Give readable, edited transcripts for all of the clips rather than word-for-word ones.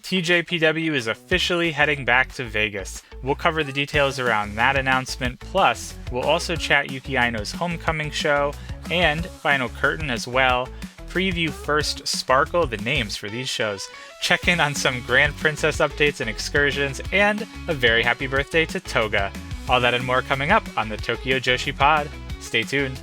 TJPW is officially heading back to Vegas. We'll cover the details around that announcement, plus we'll also chat Yuki Aino's homecoming show and Final Curtain as well, preview First Sparkle, the names for these shows, check in on some Grand Princess updates and excursions, and a very happy birthday to Toga. All that and more coming up on the Tokyo Joshi Pod. Stay tuned.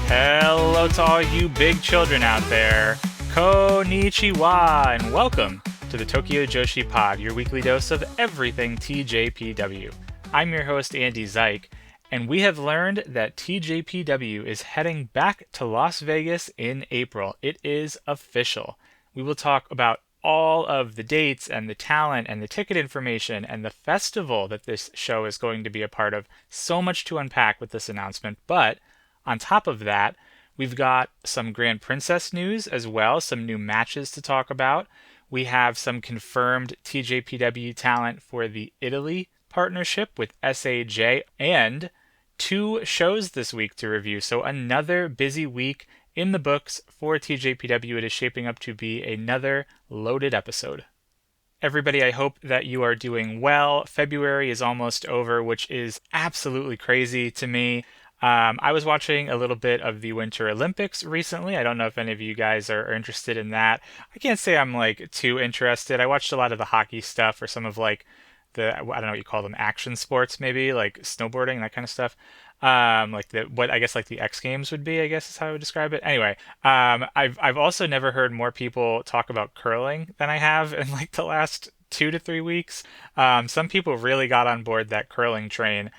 Hello to all you big children out there. Konnichiwa, and welcome to the Tokyo Joshi Pod, your weekly dose of everything TJPW. I'm your host, Andy Zeich, and we have learned that TJPW is heading back to Las Vegas in April. It is official. We will talk about all of the dates and the talent and the ticket information and the festival that this show is going to be a part of. So much to unpack with this announcement, but on top of that, we've got some Grand Princess news as well, some new matches to talk about. We have some confirmed TJPW talent for the Italy partnership with SAJ, and 2 shows this week to review. So another busy week in the books for TJPW. It is shaping up to be another loaded episode. Everybody, I hope that you are doing well. February is almost over, which is absolutely crazy to me. I was watching a little bit of the Winter Olympics recently. I don't know if any of you guys are interested in that. I can't say I'm too interested. I watched a lot of the hockey stuff or some of I don't know what you call them, action sports maybe, like snowboarding, that kind of stuff. What I guess the X Games would be, I guess is how I would describe it. Anyway, I've also never heard more people talk about curling than I have in the last 2 to 3 weeks. Some people really got on board that curling train.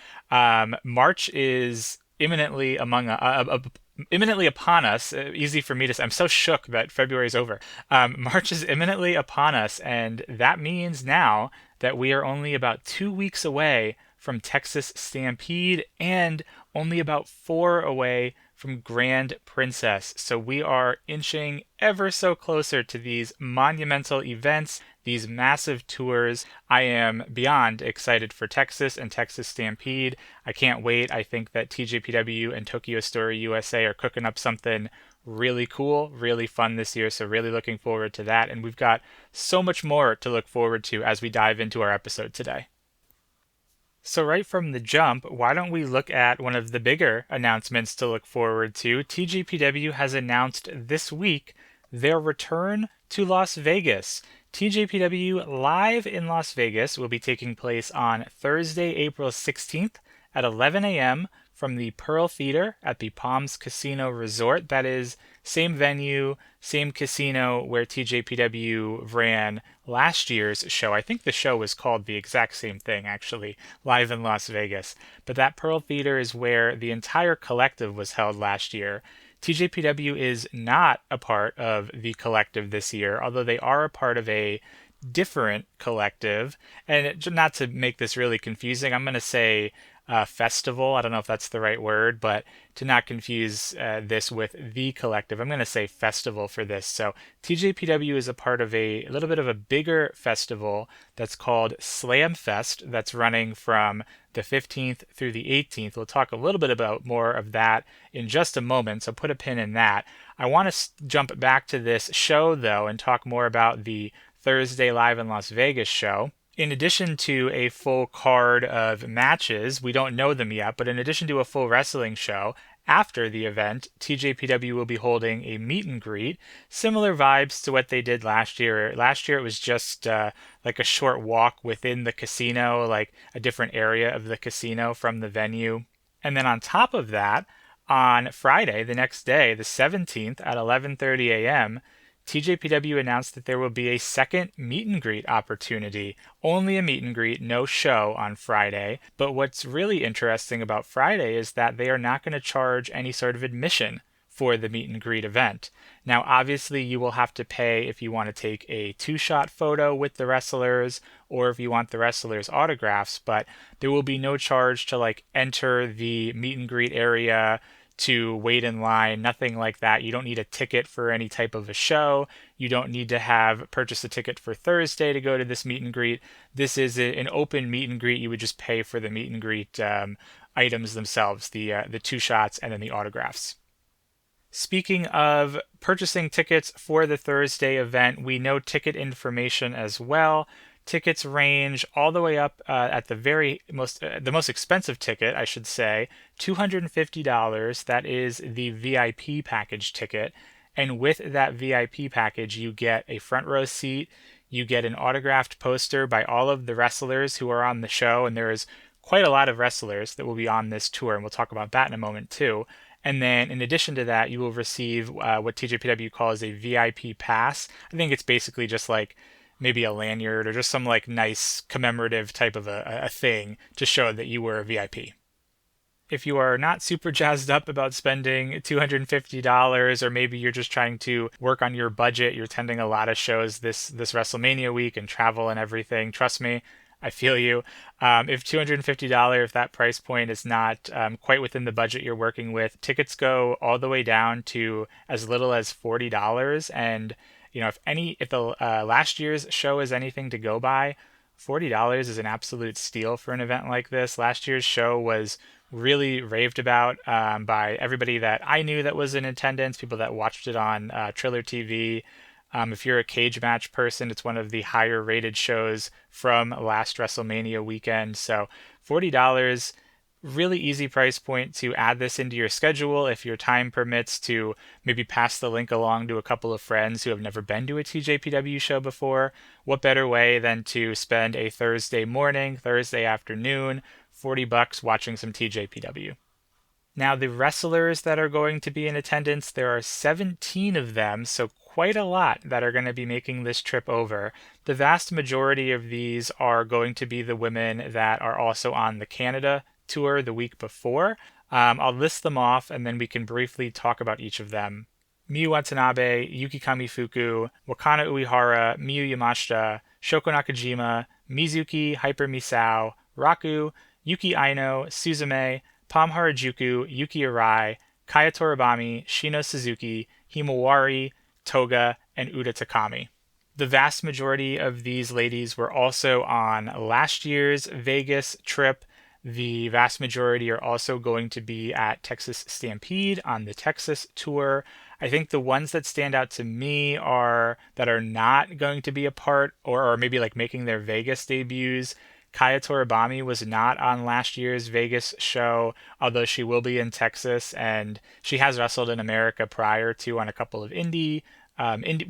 March is imminently upon us. Easy for me to say. I'm so shook that February is over. March is imminently upon us, and that means now that we are only about 2 weeks away from Texas Stampede and only about 4 away from Grand Princess. So we are inching ever so closer to these monumental events, these massive tours. I am beyond excited for Texas and Texas Stampede. I can't wait. I think that TJPW and Tokyo Story USA are cooking up something really cool, really fun this year. So really looking forward to that. And we've got so much more to look forward to as we dive into our episode today. So right from the jump, why don't we look at one of the bigger announcements to look forward to? TJPW has announced this week their return to Las Vegas. TJPW Live in Las Vegas will be taking place on Thursday, April 16th at 11 a.m. from the Pearl Theater at the Palms Casino Resort. That is same venue, same casino where TJPW ran last year's show. I think the show was called the exact same thing, actually, Live in Las Vegas. But that Pearl Theater is where the entire collective was held last year. TJPW is not a part of the collective this year, although they are a part of a different collective. And not to make this really confusing, I'm going to say festival. I don't know if that's the right word, but to not confuse this with the collective, I'm going to say festival for this. So TJPW is a part of a little bit of a bigger festival that's called Slam Fest, that's running from the 15th through the 18th. We'll talk a little bit about more of that in just a moment, so put a pin in that. I want to jump back to this show, though, and talk more about the Thursday Live in Las Vegas show. In addition to a full card of matches, we don't know them yet, but in addition to a full wrestling show, after the event, TJPW will be holding a meet and greet, similar vibes to what they did last year. Last year it was just a short walk within the casino, a different area of the casino from the venue. And then on top of that, on Friday, the next day, the 17th at 11:30 a.m., TJPW announced that there will be a second meet and greet opportunity. Only a meet and greet, no show on Friday. But what's really interesting about Friday is that they are not going to charge any sort of admission for the meet and greet event. Now, obviously, you will have to pay if you want to take a two-shot photo with the wrestlers or if you want the wrestlers' autographs, but there will be no charge to like enter the meet and greet area, to wait in line, nothing like that. You don't need a ticket for any type of a show. You don't need to have purchased a ticket for Thursday to go to this meet and greet. This is an open meet and greet. You would just pay for the meet and greet items themselves, the two shots and then the autographs. Speaking of purchasing tickets for the Thursday event, we know ticket information as well. Tickets range all the way up at the most expensive ticket, I should say, $250. That is the VIP package ticket. And with that VIP package, you get a front row seat, you get an autographed poster by all of the wrestlers who are on the show, and there is quite a lot of wrestlers that will be on this tour, and we'll talk about that in a moment too. And then in addition to that, you will receive what TJPW calls a VIP pass. I think it's basically just like maybe a lanyard or just some like nice commemorative type of a thing to show that you were a VIP. If you are not super jazzed up about spending $250, or maybe you're just trying to work on your budget, you're attending a lot of shows this Wrestlemania week and travel and everything, trust me, I feel you. If $250, if that price point is not quite within the budget you're working with, tickets go all the way down to as little as $40. And if the last year's show is anything to go by, $40 is an absolute steal for an event like this. Last year's show was really raved about by everybody that I knew that was in attendance, people that watched it on Triller TV. If you're a cage match person, it's one of the higher rated shows from last WrestleMania weekend. So $40, really easy price point to add this into your schedule if your time permits, to maybe pass the link along to a couple of friends who have never been to a TJPW show before. What better way than to spend a Thursday morning, Thursday afternoon, $40 watching some TJPW. Now, the wrestlers that are going to be in attendance, there are 17 of them, so quite a lot that are going to be making this trip over. The vast majority of these are going to be the women that are also on the Canada tour the week before. I'll list them off and then we can briefly talk about each of them. Miyu Watanabe, Yuki Kamifuku, Wakana Uehara, Miyu Yamashita, Shoko Nakajima, Mizuki, Hyper Misao, Raku, Yuki Aino, Suzume, Pam Harajuku, Yuki Arai, Kaya Toribami, Shino Suzuki, Himawari, Toga, and Uda Takami. The vast majority of these ladies were also on last year's Vegas trip. The vast majority are also going to be at Texas Stampede on the Texas tour. I think the ones that stand out to me that are not going to be a part or maybe like making their Vegas debuts. Kaya Toribami was not on last year's Vegas show, although she will be in Texas, and she has wrestled in America prior to on a couple of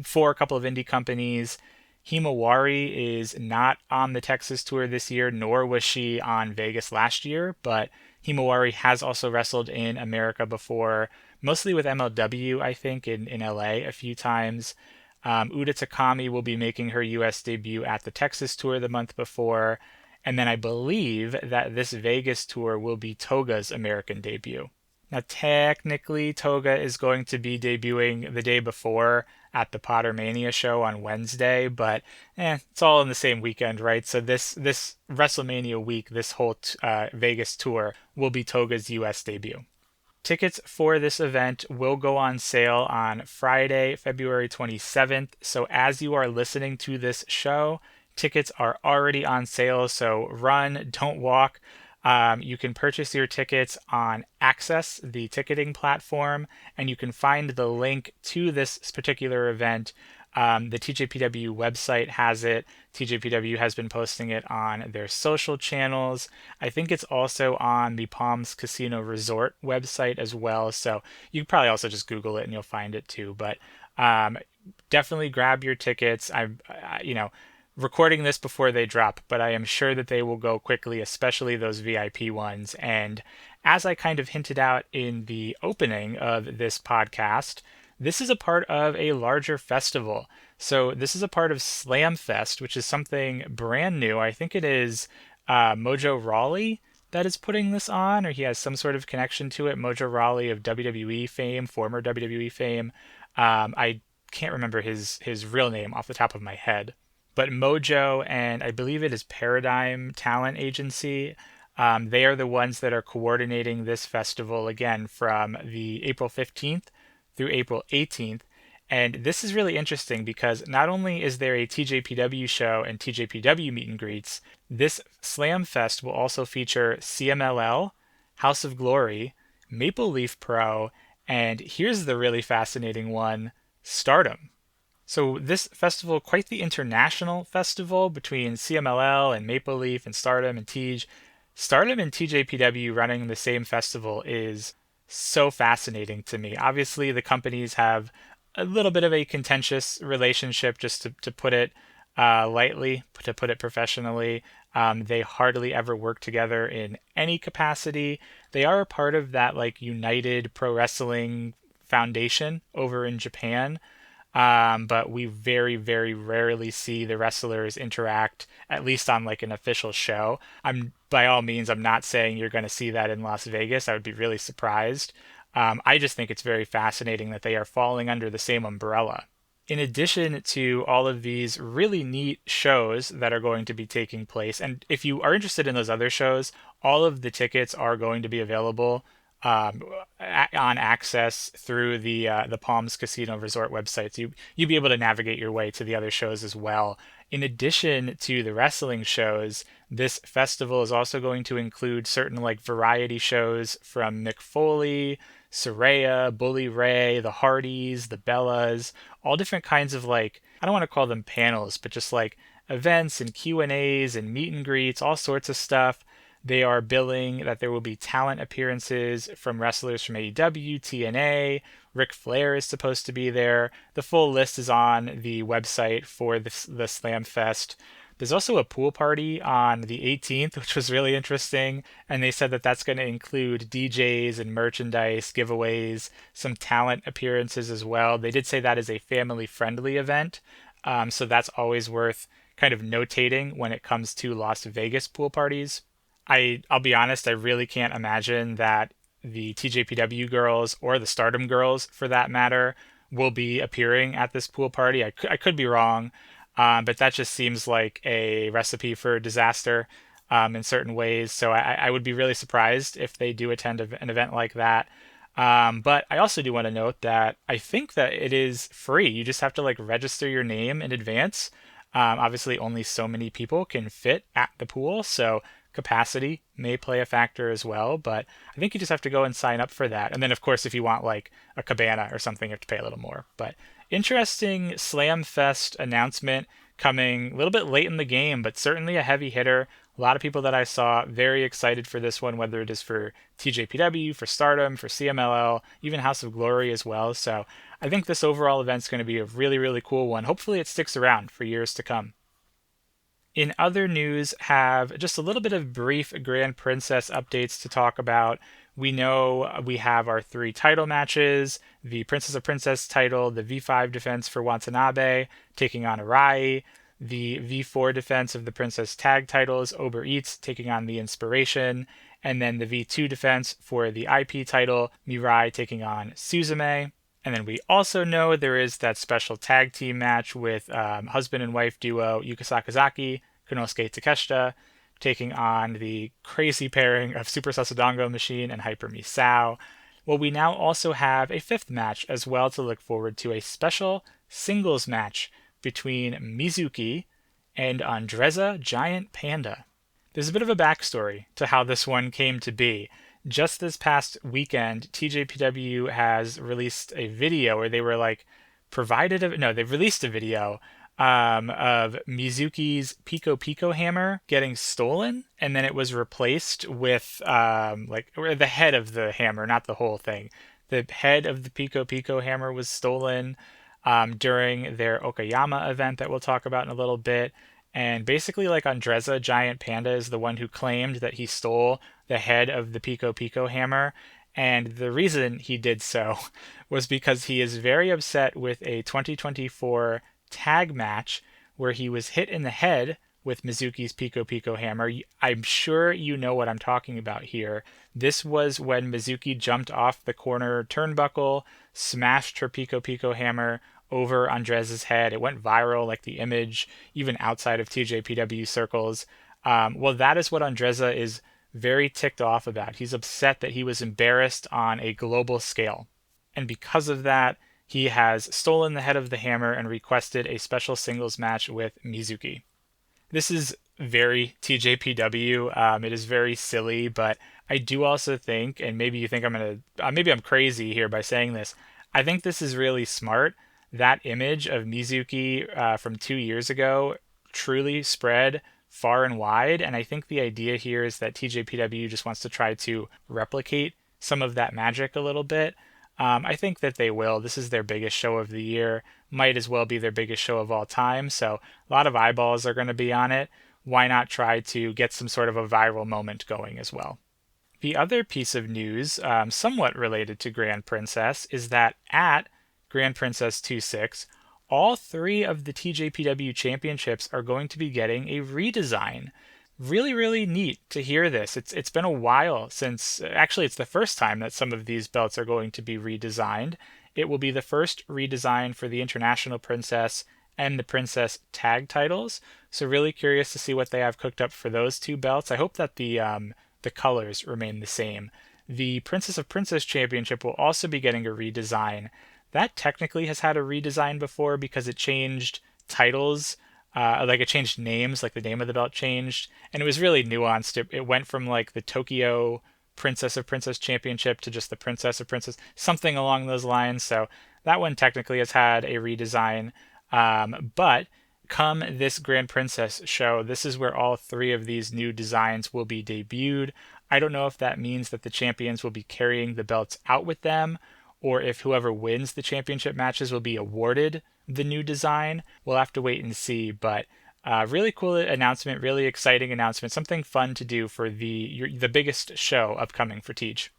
for a couple of indie companies. Himawari is not on the Texas tour this year, nor was she on Vegas last year, but Himawari has also wrestled in America before, mostly with MLW, I think, in LA a few times. Uda Takami will be making her US debut at the Texas tour the month before, and then I believe that this Vegas tour will be Toga's American debut. Now, technically, Toga is going to be debuting the day before at the Pottermania show on Wednesday, but it's all in the same weekend, right? So this WrestleMania week, this whole Vegas tour will be Toga's US debut. Tickets for this event will go on sale on Friday, February 27th. So as you are listening to this show, tickets are already on sale. So run, don't walk. You can purchase your tickets on Access, the ticketing platform, and you can find the link to this particular event. The TJPW website has it. TJPW has been posting it on their social channels. I think it's also on the Palms Casino Resort website as well. So you can probably also just Google it and you'll find it too. But definitely grab your tickets. I'm recording this before they drop, but I am sure that they will go quickly, especially those VIP ones. And as I kind of hinted out in the opening of this podcast, this is a part of a larger festival. So this is a part of Slam Fest, which is something brand new. I think it is Mojo Rawley that is putting this on, or he has some sort of connection to it. Mojo Rawley of WWE fame, former WWE fame. I can't remember his real name off the top of my head. But Mojo and I believe it is Paradigm Talent Agency, they are the ones that are coordinating this festival again from the April 15th through April 18th. And this is really interesting because not only is there a TJPW show and TJPW meet and greets, this Slam Fest will also feature CMLL, House of Glory, Maple Leaf Pro, and here's the really fascinating one, Stardom. So this festival, quite the international festival between CMLL and Maple Leaf and Stardom and TJ. Stardom and TJPW running the same festival is so fascinating to me. Obviously, the companies have a little bit of a contentious relationship, just to put it lightly, to put it professionally. They hardly ever work together in any capacity. They are a part of that like United Pro Wrestling Foundation over in Japan. But we very, very rarely see the wrestlers interact, at least on like an official show. By all means, I'm not saying you're going to see that in Las Vegas. I would be really surprised. I just think it's very fascinating that they are falling under the same umbrella. In addition to all of these really neat shows that are going to be taking place, and if you are interested in those other shows, all of the tickets are going to be available on access through the Palms Casino Resort websites. You'll be able to navigate your way to the other shows as well. In addition to the wrestling shows, this festival is also going to include certain like variety shows from Mick Foley, Saraya, Bully Ray, the Hardys, the Bellas, all different kinds of like, I don't want to call them panels, but just like events and Q&As and meet and greets, all sorts of stuff. They are billing that there will be talent appearances from wrestlers from AEW, TNA. Ric Flair is supposed to be there. The full list is on the website for the Slam Fest. There's also a pool party on the 18th, which was really interesting. And they said that that's going to include DJs and merchandise, giveaways, some talent appearances as well. They did say that is a family-friendly event. So that's always worth kind of notating when it comes to Las Vegas pool parties. I'll be honest, I really can't imagine that the TJPW girls or the Stardom girls, for that matter, will be appearing at this pool party. I could be wrong, but that just seems like a recipe for disaster in certain ways. So I would be really surprised if they do attend an event like that. But I also do want to note that I think that it is free. You just have to like register your name in advance. Obviously, only so many people can fit at the pool, so capacity may play a factor as well, but I think you just have to go and sign up for that. And then, of course, if you want like a cabana or something, you have to pay a little more. But interesting Slam Fest announcement coming a little bit late in the game, but certainly a heavy hitter. A lot of people that I saw very excited for this one, whether it is for TJPW, for Stardom, for CMLL, even House of Glory as well. So I think this overall event's going to be a really, really cool one. Hopefully it sticks around for years to come. In other news, have just a little bit of brief Grand Princess updates to talk about. We know we have our 3 title matches, the Princess of Princess title, the V5 defense for Watanabe, taking on Arai, the V4 defense of the Princess tag titles, Uber Eats taking on the Inspiration, and then the V2 defense for the IP title, Mirai taking on Suzume. And then we also know there is that special tag team match with husband and wife duo Yuka Sakazaki, Konosuke Takeshita, taking on the crazy pairing of Super Sasadango Machine and Hyper Misao. Well, we now also have a 5th match as well to look forward to, a special singles match between Mizuki and Andreza Giant Panda. There's a bit of a backstory to how this one came to be. Just this past weekend, TJPW has released a video where they were like they've released a video of Mizuki's Pico Pico hammer getting stolen, and then it was replaced with the head of the hammer, not the whole thing. The head of the Pico Pico hammer was stolen during their Okayama event that we'll talk about in a little bit. And basically, like Andreza Giant Panda is the one who claimed that he stole the head of the Pico Pico hammer. And the reason he did so was because he is very upset with a 2024 tag match where he was hit in the head with Mizuki's Pico Pico hammer. I'm sure you know what I'm talking about here. This was when Mizuki jumped off the corner turnbuckle, smashed her Pico Pico hammer over Andresa's head. It went viral, like the image, even outside of TJPW circles. Well, that is what Andresa is very ticked off about. He's upset that he was embarrassed on a global scale. And because of that, he has stolen the head of the hammer and requested a special singles match with Mizuki. This is very TJPW. It is very silly, but I do also think, and maybe you think maybe I'm crazy here by saying this. I think this is really smart. That image of Mizuki from 2 years ago truly spread far and wide, and I think the idea here is that TJPW just wants to try to replicate some of that magic a little bit. I think that they will. This is their biggest show of the year. Might as well be their biggest show of all time. So a lot of eyeballs are going to be on it. Why not try to get some sort of a viral moment going as well? The other piece of news, somewhat related to Grand Princess, is that at Grand Princess 2-6, all three of the TJPW championships are going to be getting a redesign. Really, really neat to hear this. It's been a while since, actually, it's the first time that some of these belts are going to be redesigned. It will be the first redesign for the International Princess and the Princess tag titles. So really curious to see what they have cooked up for those two belts. I hope that the colors remain the same. The Princess of Princess Championship will also be getting a redesign. That technically has had a redesign before because it changed titles. Like it changed names, like the name of the belt changed, and it was really nuanced. It went from like the Tokyo Princess of Princess Championship to just the Princess of Princess, something along those lines. So that one technically has had a redesign. But come this Grand Princess show, this is where all three of these new designs will be debuted. I don't know if that means that the champions will be carrying the belts out with them, or if whoever wins the championship matches will be awarded the new design. We'll have to wait and see, but really cool announcement, really exciting announcement, something fun to do for the biggest show upcoming for Teach.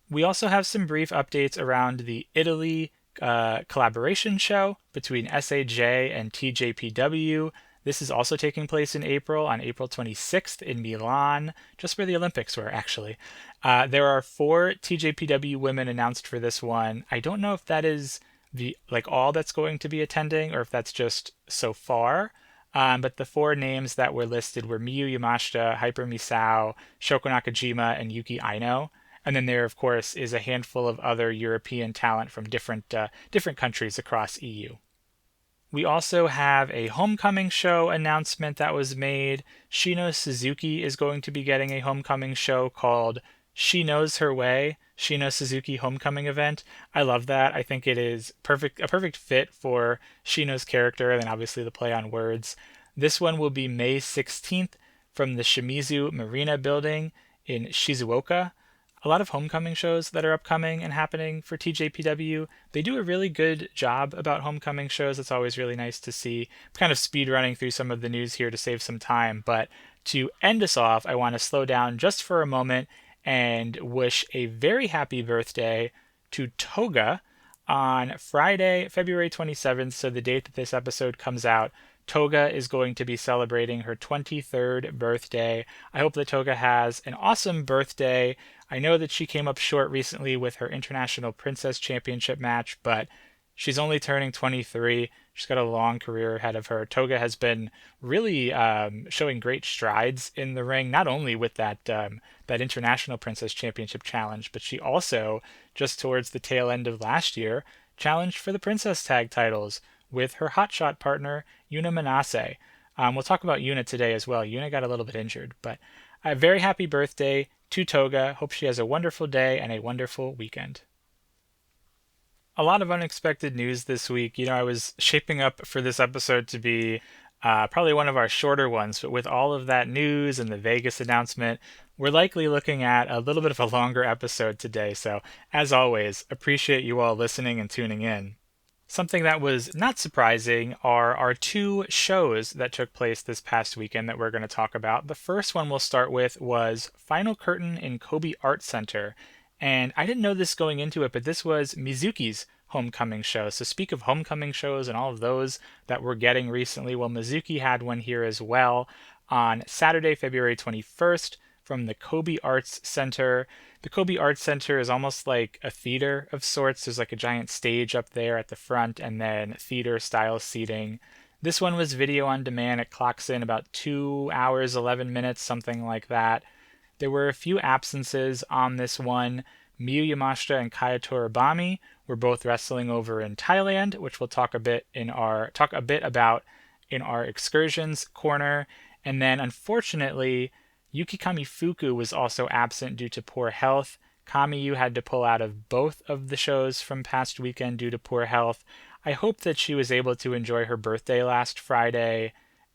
We also have some brief updates around the Italy collaboration show between SAJ and TJPW. This is also taking place in April, on April 26th in Milan, just where the Olympics were, actually. There are 4 TJPW women announced for this one. I don't know if that is all that's going to be attending, or if that's just so far. But the 4 names that were listed were Miyu Yamashita, Hyper Misao, Shoko Nakajima, and Yuki Aino. And then there, of course, is a handful of other European talent from different countries across EU. We also have a homecoming show announcement that was made. Shino Suzuki is going to be getting a homecoming show called She Knows Her Way, Shino Suzuki Homecoming Event. I love that. I think it is a perfect fit for Shino's character, and then obviously the play on words. This one will be May 16th from the Shimizu Marina building in Shizuoka. A lot of homecoming shows that are upcoming and happening for TJPW. They do a really good job about homecoming shows. It's always really nice to see. I'm kind of speed running through some of the news here to save some time, but to end us off, I want to slow down just for a moment and wish a very happy birthday to Toga on Friday, February 27th, so the date that this episode comes out. Toga is going to be celebrating her 23rd birthday. I hope that Toga has an awesome birthday. I know that she came up short recently with her International Princess Championship match, but she's only turning 23. She's got a long career ahead of her. Toga has been really showing great strides in the ring, not only with that International Princess Championship challenge, but she also, just towards the tail end of last year, challenged for the Princess Tag titles with her hotshot partner, Yuna Manase. We'll talk about Yuna today as well. Yuna got a little bit injured, but a very happy birthday to Toga. Hope she has a wonderful day and a wonderful weekend. A lot of unexpected news this week. I was shaping up for this episode to be probably one of our shorter ones, but with all of that news and the Vegas announcement, we're likely looking at a little bit of a longer episode today. So, as always, appreciate you all listening and tuning in. Something that was not surprising are our 2 shows that took place this past weekend that we're going to talk about. The first one we'll start with was Final Curtain in Kobe Art Center. And I didn't know this going into it, but this was Mizuki's homecoming show. So speak of homecoming shows and all of those that we're getting recently, well, Mizuki had one here as well on Saturday, February 21st from the Kobe Arts Center. The Kobe Arts Center is almost like a theater of sorts. There's like a giant stage up there at the front and then theater style seating. This one was video on demand. It clocks in about 2 hours, 11 minutes, something like that. There were a few absences on this one. Miyu Yamashita and Kaya Toribami were both wrestling over in Thailand, which we'll talk a bit about in our excursions corner. And then unfortunately, Yuki Kamifuku was also absent due to poor health. Kamiyu had to pull out of both of the shows from past weekend due to poor health. I hope that she was able to enjoy her birthday last Friday,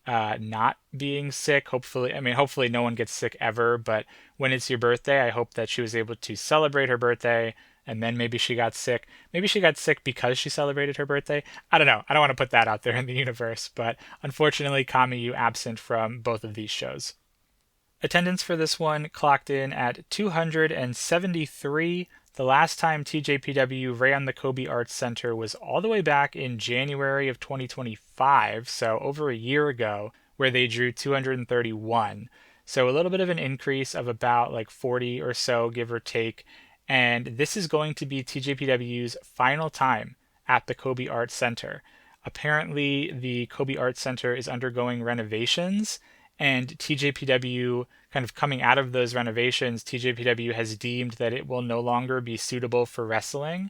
not being sick. Hopefully no one gets sick ever, but when it's your birthday, I hope that she was able to celebrate her birthday, and then maybe she got sick. Maybe she got sick because she celebrated her birthday. I don't know. I don't want to put that out there in the universe, but unfortunately, Kamiyu absent from both of these shows. Attendance for this one clocked in at 273. The last time TJPW ran the Kobe Arts Center was all the way back in January of 2025, so over a year ago, where they drew 231. So a little bit of an increase of about like 40 or so, give or take. And this is going to be TJPW's final time at the Kobe Arts Center. Apparently, the Kobe Arts Center is undergoing renovations, and TJPW, kind of coming out of those renovations, TJPW has deemed that it will no longer be suitable for wrestling.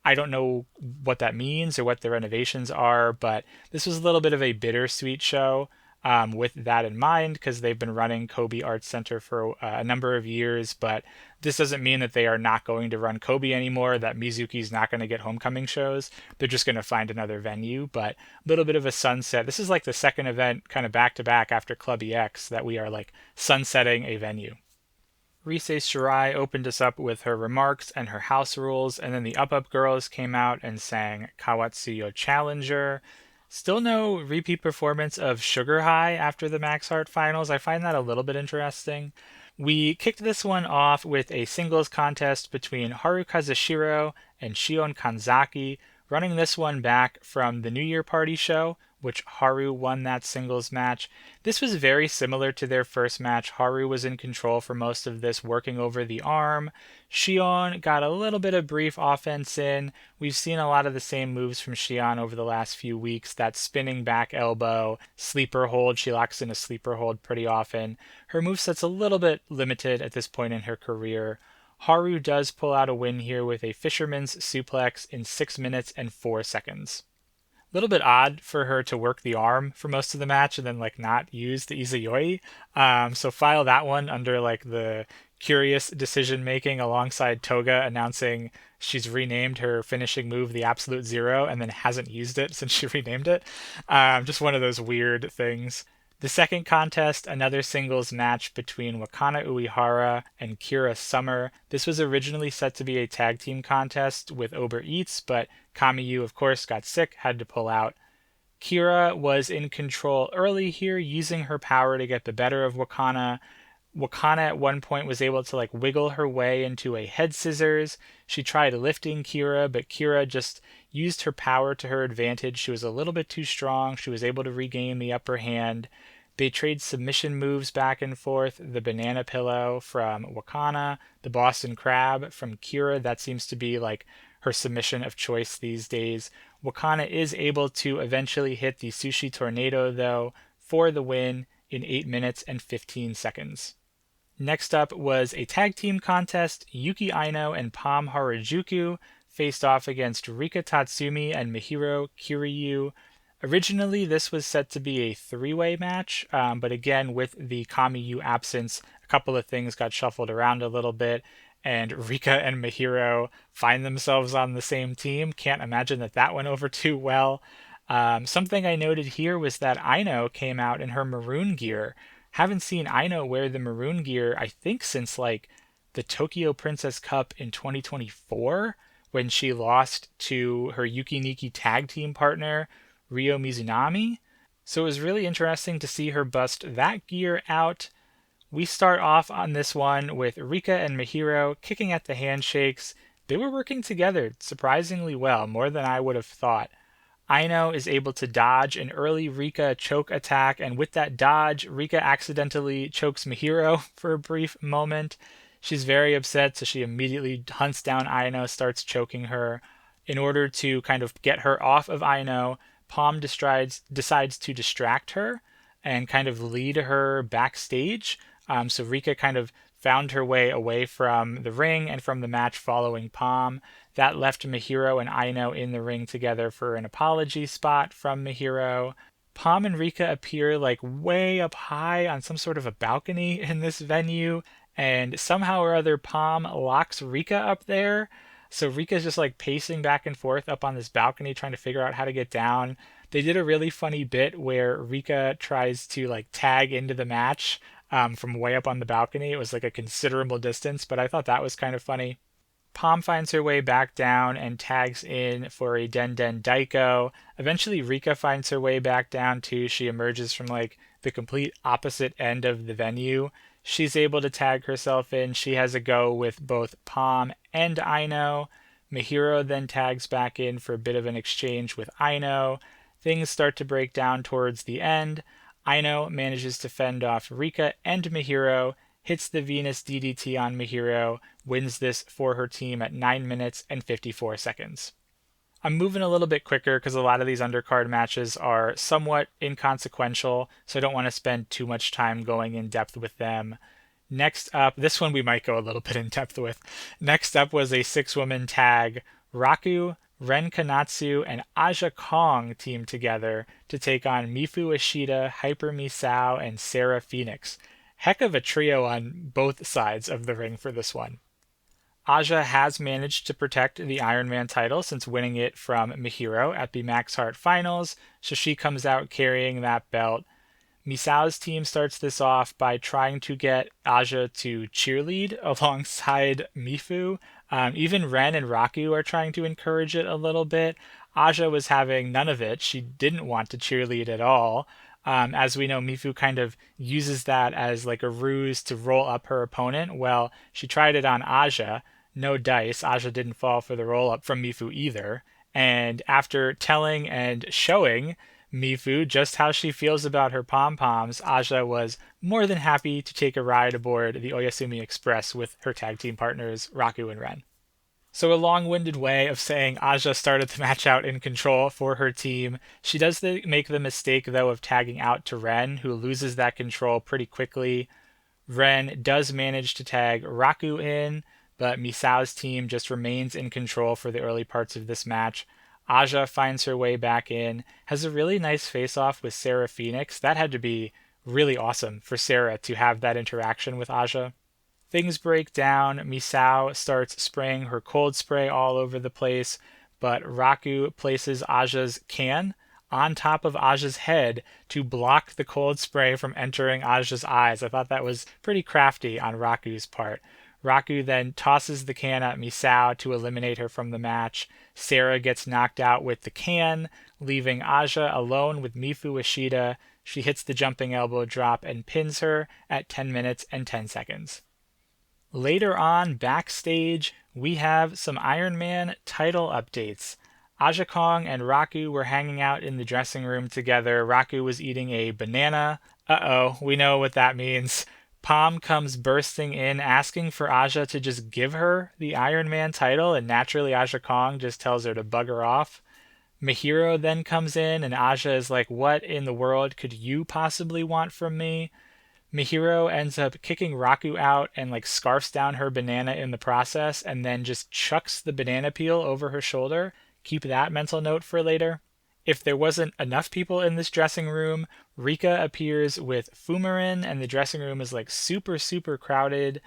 I don't know what that means or what the renovations are, but this was a little bit of a bittersweet show with that in mind, because they've been running Kobe Arts Center for a number of years, but this doesn't mean that they are not going to run Kobe anymore, that Mizuki's not going to get homecoming shows. They're just going to find another venue, but a little bit of a sunset. This is like the second event kind of back to back after Club EX that we are like sunsetting a venue. Rise Shirai opened us up with her remarks and her house rules, and then the Up Up girls came out and sang Kawatsuyo Challenger. Still no repeat performance of Sugar High after the Max Heart finals. I find that a little bit interesting. We kicked this one off with a singles contest between Haru Kazushiro and Shion Kanzaki, running this one back from the New Year Party show, which Haru won that singles match. This was very similar to their first match. Haru was in control for most of this, working over the arm. Shion got a little bit of brief offense in. We've seen a lot of the same moves from Shion over the last few weeks. That spinning back elbow, sleeper hold. She locks in a sleeper hold pretty often. Her moveset's a little bit limited at this point in her career. Haru does pull out a win here with a fisherman's suplex in 6 minutes and 4 seconds. Little bit odd for her to work the arm for most of the match and then like not use the Izayoi. So file that one under like the curious decision making alongside Toga announcing she's renamed her finishing move the Absolute Zero and then hasn't used it since she renamed it. Just one of those weird things. The second contest, another singles match between Wakana Uehara and Kira Summer. This was originally set to be a tag team contest with Uber Eats, but Kamiyu, of course, got sick, had to pull out. Kira was in control early here, using her power to get the better of Wakana. Wakana at one point was able to like wiggle her way into a head scissors. She tried lifting Kira, but Kira just used her power to her advantage. She was a little bit too strong. She was able to regain the upper hand. They trade submission moves back and forth. The banana pillow from Wakana, the Boston Crab from Kira. That seems to be like her submission of choice these days. Wakana is able to eventually hit the Sushi Tornado, though, for the win in 8 minutes and 15 seconds. Next up was a tag team contest. Yuki Aino and Pam Harajuku faced off against Rika Tatsumi and Mihiro Kiryu. Originally, this was set to be a three-way match, but again, with the Kamiyu absence, a couple of things got shuffled around a little bit, and Rika and Mihiro find themselves on the same team. Can't imagine that went over too well. Something I noted here was that Aino came out in her maroon gear. Haven't seen Aino wear the maroon gear, I think, since like the Tokyo Princess Cup in 2024, when she lost to her Yuki-Niki tag team partner, Ryo Mizunami. So it was really interesting to see her bust that gear out. We start off on this one with Rika and Mihiro kicking at the handshakes. They were working together surprisingly well, more than I would have thought. Aino is able to dodge an early Rika choke attack, and with that dodge, Rika accidentally chokes Mihiro for a brief moment. She's very upset, so she immediately hunts down Aino, starts choking her. In order to kind of get her off of Aino, Palm decides to distract her and kind of lead her backstage. So Rika kind of found her way away from the ring and from the match following Palm. That left Mihiro and Aino in the ring together for an apology spot from Mihiro. Palm and Rika appear like way up high on some sort of a balcony in this venue, and somehow or other Palm locks Rika up there. So Rika's just like pacing back and forth up on this balcony trying to figure out how to get down. They did a really funny bit where Rika tries to like tag into the match from way up on the balcony. It was like a considerable distance, but I thought that was kind of funny. Palm finds her way back down and tags in for a Den Den Daiko. Eventually, Rika finds her way back down too. She emerges from like the complete opposite end of the venue. She's able to tag herself in. She has a go with both Palm and Aino. Mihiro then tags back in for a bit of an exchange with Aino. Things start to break down towards the end. Aino manages to fend off Rika and Mihiro, hits the Venus DDT on Mihiro, wins this for her team at 9 minutes and 54 seconds. I'm moving a little bit quicker because a lot of these undercard matches are somewhat inconsequential, so I don't want to spend too much time going in depth with them. Next up, this one we might go a little bit in depth with. Next up was a 6-woman tag. Raku, Ren Kanatsu, and Aja Kong teamed together to take on Mifu Ishida, Hyper Misao, and Sarah Phoenix. Heck of a trio on both sides of the ring for this one. Aja has managed to protect the Iron Man title since winning it from Mihiro at the Max Heart Finals, so she comes out carrying that belt. Misao's team starts this off by trying to get Aja to cheerlead alongside Mifu. Even Ren and Raku are trying to encourage it a little bit. Aja was having none of it. She didn't want to cheerlead at all. As we know, Mifu kind of uses that as like a ruse to roll up her opponent. Well, she tried it on Aja. No dice. Aja didn't fall for the roll up from Mifu either. And after telling and showing Mifu just how she feels about her pom-poms, Aja was more than happy to take a ride aboard the Oyasumi Express with her tag team partners Raku and Ren. So a long-winded way of saying Aja started the match out in control for her team. She does make the mistake, though, of tagging out to Ren, who loses that control pretty quickly. Ren does manage to tag Raku in, but Misao's team just remains in control for the early parts of this match. Aja finds her way back in, has a really nice face-off with Sarah Phoenix. That had to be really awesome for Sarah to have that interaction with Aja. Things break down. Misao starts spraying her cold spray all over the place, but Raku places Aja's can on top of Aja's head to block the cold spray from entering Aja's eyes. I thought that was pretty crafty on Raku's part. Raku then tosses the can at Misao to eliminate her from the match. Sarah gets knocked out with the can, leaving Aja alone with Mifu Ishida. She hits the jumping elbow drop and pins her at 10 minutes and 10 seconds. Later on, backstage, we have some Iron Man title updates. Aja Kong and Raku were hanging out in the dressing room together. Raku was eating a banana. Uh-oh, we know what that means. Palm comes bursting in, asking for Aja to just give her the Iron Man title, and naturally Aja Kong just tells her to bugger off. Mihiro then comes in, and Aja is like, what in the world could you possibly want from me? Mihiro ends up kicking Raku out and like scarfs down her banana in the process and then just chucks the banana peel over her shoulder. Keep that mental note for later. If there wasn't enough people in this dressing room, Rika appears with Fumarin and the dressing room is like super, super crowded.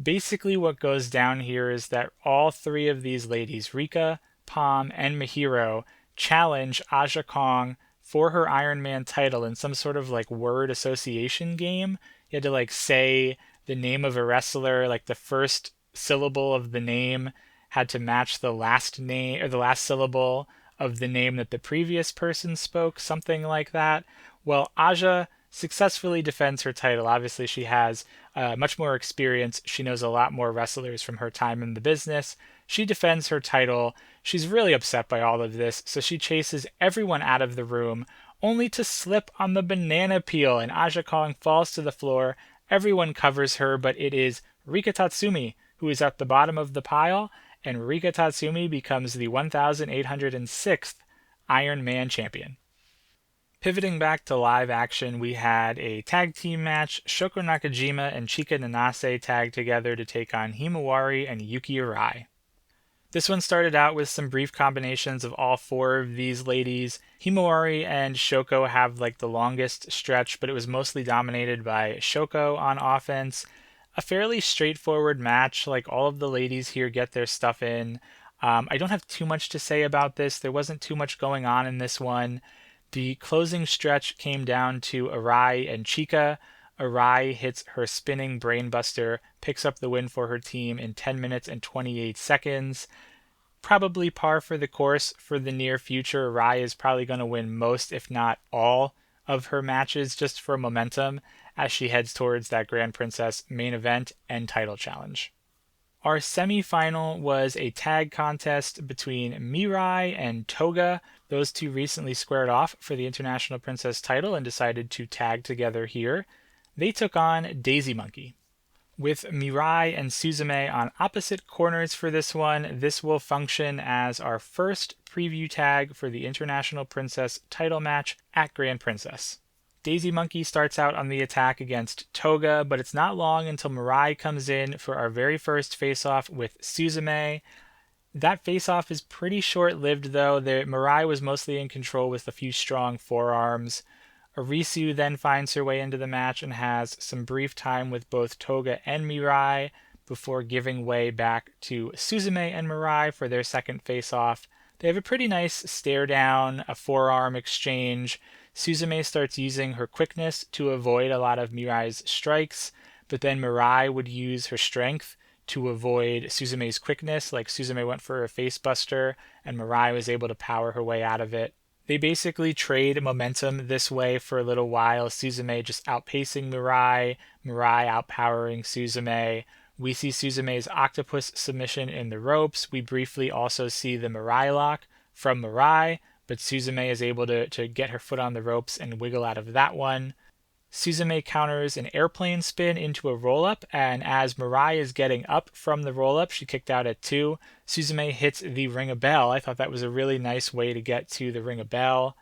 Basically what goes down here is that all three of these ladies, Rika, Palm, and Mihiro, challenge Aja Kong for her Iron Man title in some sort of like word association game. You had to like say the name of a wrestler, like the first syllable of the name had to match the last name or the last syllable of the name that the previous person spoke, something like that. Well, Aja successfully defends her title. Obviously, she has much more experience. She knows a lot more wrestlers from her time in the business. She defends her title. She's really upset by all of this, so she chases everyone out of the room, only to slip on the banana peel, and Aja Kong falls to the floor. Everyone covers her, but it is Rika Tatsumi who is at the bottom of the pile, and Rika Tatsumi becomes the 1,806th Iron Man champion. Pivoting back to live action, we had a tag team match. Shoko Nakajima and Chika Nanase tagged together to take on Himawari and Yuki Arai. This one started out with some brief combinations of all four of these ladies. Himawari and Shoko have like the longest stretch, but it was mostly dominated by Shoko on offense. A fairly straightforward match, like all of the ladies here get their stuff in. I don't have too much to say about this. There wasn't too much going on in this one. The closing stretch came down to Arai and Chika. Arai hits her spinning brainbuster, picks up the win for her team in 10 minutes and 28 seconds. Probably par for the course for the near future. Arai is probably going to win most, if not all, of her matches just for momentum as she heads towards that Grand Princess main event and title challenge. Our semi-final was a tag contest between Mirai and Toga. Those two recently squared off for the International Princess title and decided to tag together here. They took on Daisy Monkey. With Mirai and Suzume on opposite corners for this one, this will function as our first preview tag for the International Princess title match at Grand Princess. Daisy Monkey starts out on the attack against Toga, but it's not long until Mirai comes in for our very first face-off with Suzume. That face-off is pretty short-lived though. Mirai was mostly in control with a few strong forearms. Arisu then finds her way into the match and has some brief time with both Toga and Mirai before giving way back to Suzume and Mirai for their second face-off. They have a pretty nice stare down, a forearm exchange. Suzume starts using her quickness to avoid a lot of Mirai's strikes, but then Mirai would use her strength to avoid Suzume's quickness, like Suzume went for a face buster and Mirai was able to power her way out of it. They basically trade momentum this way for a little while, Suzume just outpacing Mirai, Mirai outpowering Suzume. We see Suzume's octopus submission in the ropes. We briefly also see the Mirai lock from Mirai, but Suzume is able to get her foot on the ropes and wiggle out of that one. Suzume counters an airplane spin into a roll-up, and as Mirai is getting up from the roll-up, she kicked out at 2. Suzume hits the ring a bell. I thought that was a really nice way to get to the ring a bell.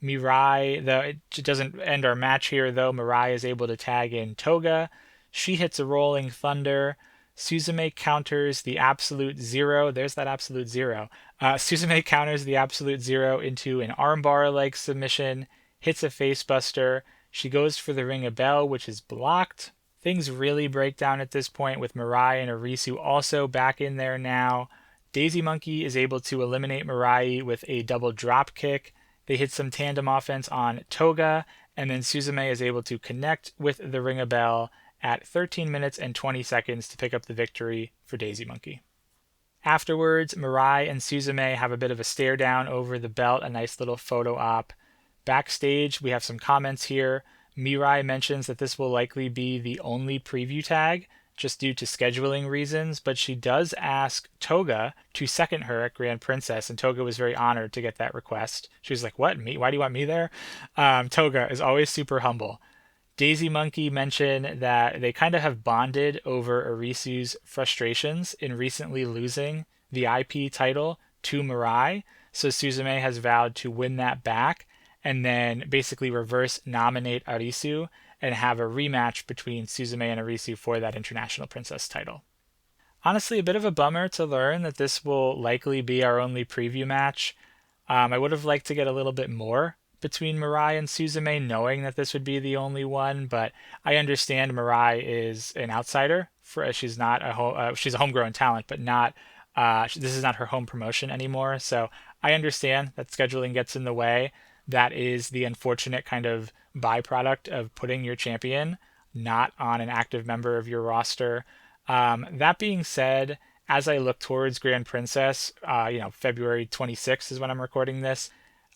Mirai, though it doesn't end our match here, though, Mirai is able to tag in Toga. She hits a rolling thunder. Suzume counters the absolute zero. There's that absolute zero. Suzume counters the absolute zero into an armbar-like submission, hits a facebuster. She goes for the ring a bell, which is blocked. Things really break down at this point with Mirai and Arisu also back in there now. Daisy Monkey is able to eliminate Mirai with a double drop kick. They hit some tandem offense on Toga, and then Suzume is able to connect with the ring a bell at 13 minutes and 20 seconds to pick up the victory for Daisy Monkey. Afterwards, Mirai and Suzume have a bit of a stare down over the belt, a nice little photo op. Backstage, we have some comments here. Mirai mentions that this will likely be the only preview tag, just due to scheduling reasons, but she does ask Toga to second her at Grand Princess, and Toga was very honored to get that request. She was like, "What, me? Why do you want me there?" Toga is always super humble. Daisy Monkey mentioned that they kind of have bonded over Arisu's frustrations in recently losing the IP title to Mirai, so Suzume has vowed to win that back and then basically reverse nominate Arisu and have a rematch between Suzume and Arisu for that International Princess title. Honestly, a bit of a bummer to learn that this will likely be our only preview match. I would have liked to get a little bit more between Mirai and Suzume, knowing that this would be the only one, but I understand Mirai is an outsider. She's not she's a homegrown talent, but not this is not her home promotion anymore. So I understand that scheduling gets in the way. That is the unfortunate kind of byproduct of putting your champion not on an active member of your roster. That being said, as I look towards Grand Princess, February 26th is when I'm recording this,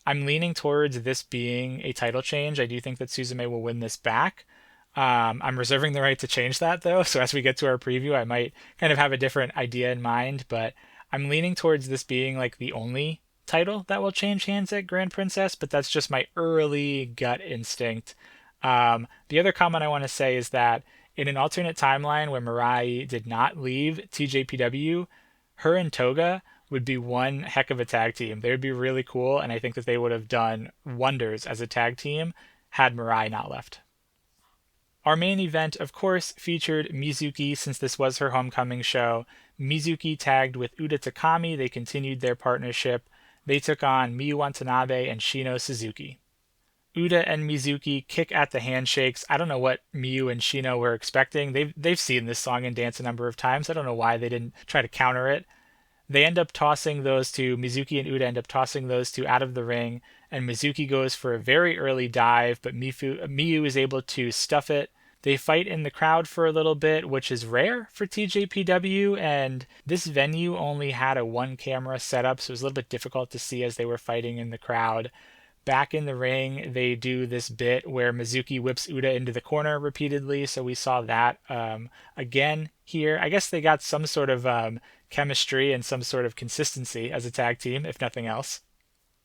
I'm leaning towards this being a title change. I do think that Suzume will win this back. I'm reserving the right to change that, though, so as we get to our preview, I might kind of have a different idea in mind, but I'm leaning towards this being like the only title that will change hands at Grand Princess, but that's just my early gut instinct. The other comment I want to say is that in an alternate timeline where Mirai did not leave TJPW, her and Toga would be one heck of a tag team. They would be really cool, and I think that they would have done wonders as a tag team had Mirai not left. Our main event, of course, featured Mizuki since this was her homecoming show. Mizuki tagged with Uda Takami. They continued their partnership. They took on Miyu Watanabe and Shino Suzuki. Uda and Mizuki kick at the handshakes. I don't know what Miyu and Shino were expecting. They've seen this song and dance a number of times. I don't know why they didn't try to counter it. They end up tossing those two, Mizuki and Uda end up tossing those two out of the ring, and Mizuki goes for a very early dive, but Miyu is able to stuff it. They fight in the crowd for a little bit, which is rare for TJPW, and this venue only had a one camera setup, so it was a little bit difficult to see as they were fighting in the crowd. Back in the ring, they do this bit where Mizuki whips Uda into the corner repeatedly, so we saw that again here. I guess they got some sort of chemistry and some sort of consistency as a tag team, if nothing else.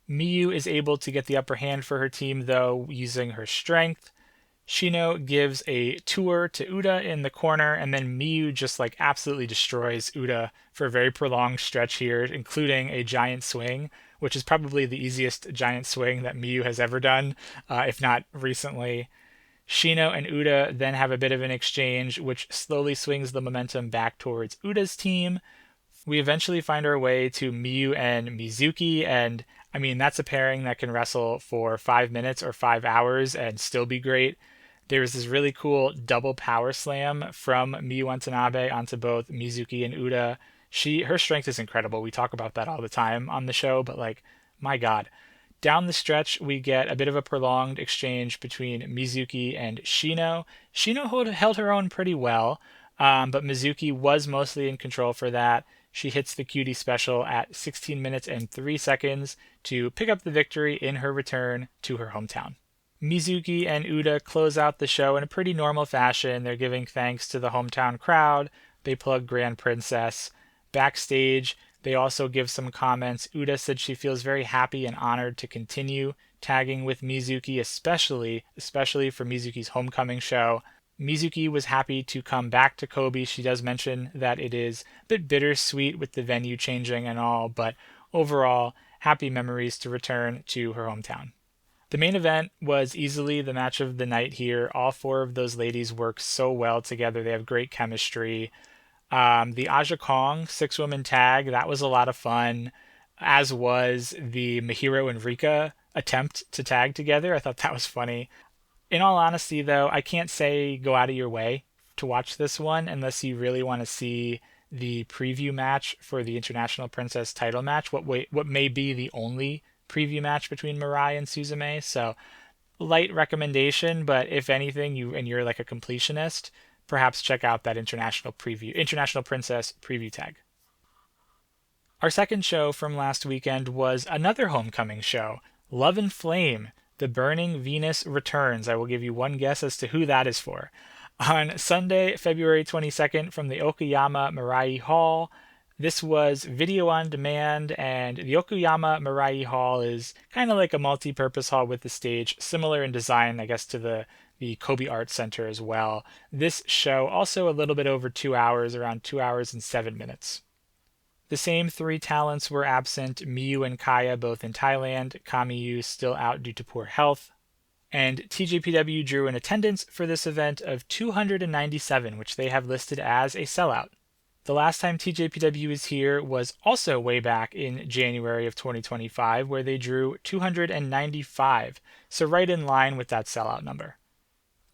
Miyu is able to get the upper hand for her team, though, using her strength. Shino gives a tour to Uda in the corner, and then Miyu just like absolutely destroys Uda for a very prolonged stretch here, including a giant swing, which is probably the easiest giant swing that Miyu has ever done, if not recently. Shino and Uda then have a bit of an exchange, which slowly swings the momentum back towards Uda's team. We eventually find our way to Miyu and Mizuki, and I mean, that's a pairing that can wrestle for 5 minutes or 5 hours and still be great. There was this really cool double power slam from Miyu Watanabe onto both Mizuki and Uda. Her strength is incredible. We talk about that all the time on the show, but like, my God. Down the stretch, we get a bit of a prolonged exchange between Mizuki and Shino. Shino held her own pretty well, but Mizuki was mostly in control for that. She hits the cutie special at 16 minutes and 3 seconds to pick up the victory in her return to her hometown. Mizuki and Uda close out the show in a pretty normal fashion. They're giving thanks to the hometown crowd. They plug Grand Princess. Backstage, they also give some comments. Uda said she feels very happy and honored to continue tagging with Mizuki, especially for Mizuki's homecoming show. Mizuki was happy to come back to Kobe. She does mention that it is a bit bittersweet with the venue changing and all, but overall, happy memories to return to her hometown. The main event was easily the match of the night here. All four of those ladies work so well together. They have great chemistry. The Aja Kong 6-woman tag, that was a lot of fun, as was the Mahiro and Rika attempt to tag together. I thought that was funny. In all honesty, though, I can't say go out of your way to watch this one unless you really want to see the preview match for the International Princess title match, what may be the only preview match between Mirai and Suzume. So, light recommendation, but if anything, you're like a completionist, perhaps check out that International Princess preview tag. Our second show from last weekend was another homecoming show, Love and Flame. The Burning Venus returns. I will give you one guess as to who that is for. On Sunday, February 22nd, from the Okayama Mirai Hall. This was video on demand, and the Okayama Mirai Hall is kind of like a multi-purpose hall with a stage, similar in design, I guess, to the Kobe Arts Center as well. This show also a little bit over 2 hours, around 2 hours and 7 minutes. The same three talents were absent, Miyu and Kaya both in Thailand, Kamiyu still out due to poor health, and TJPW drew an attendance for this event of 297, which they have listed as a sellout. The last time TJPW was here was also way back in January of 2025, where they drew 295, so right in line with that sellout number.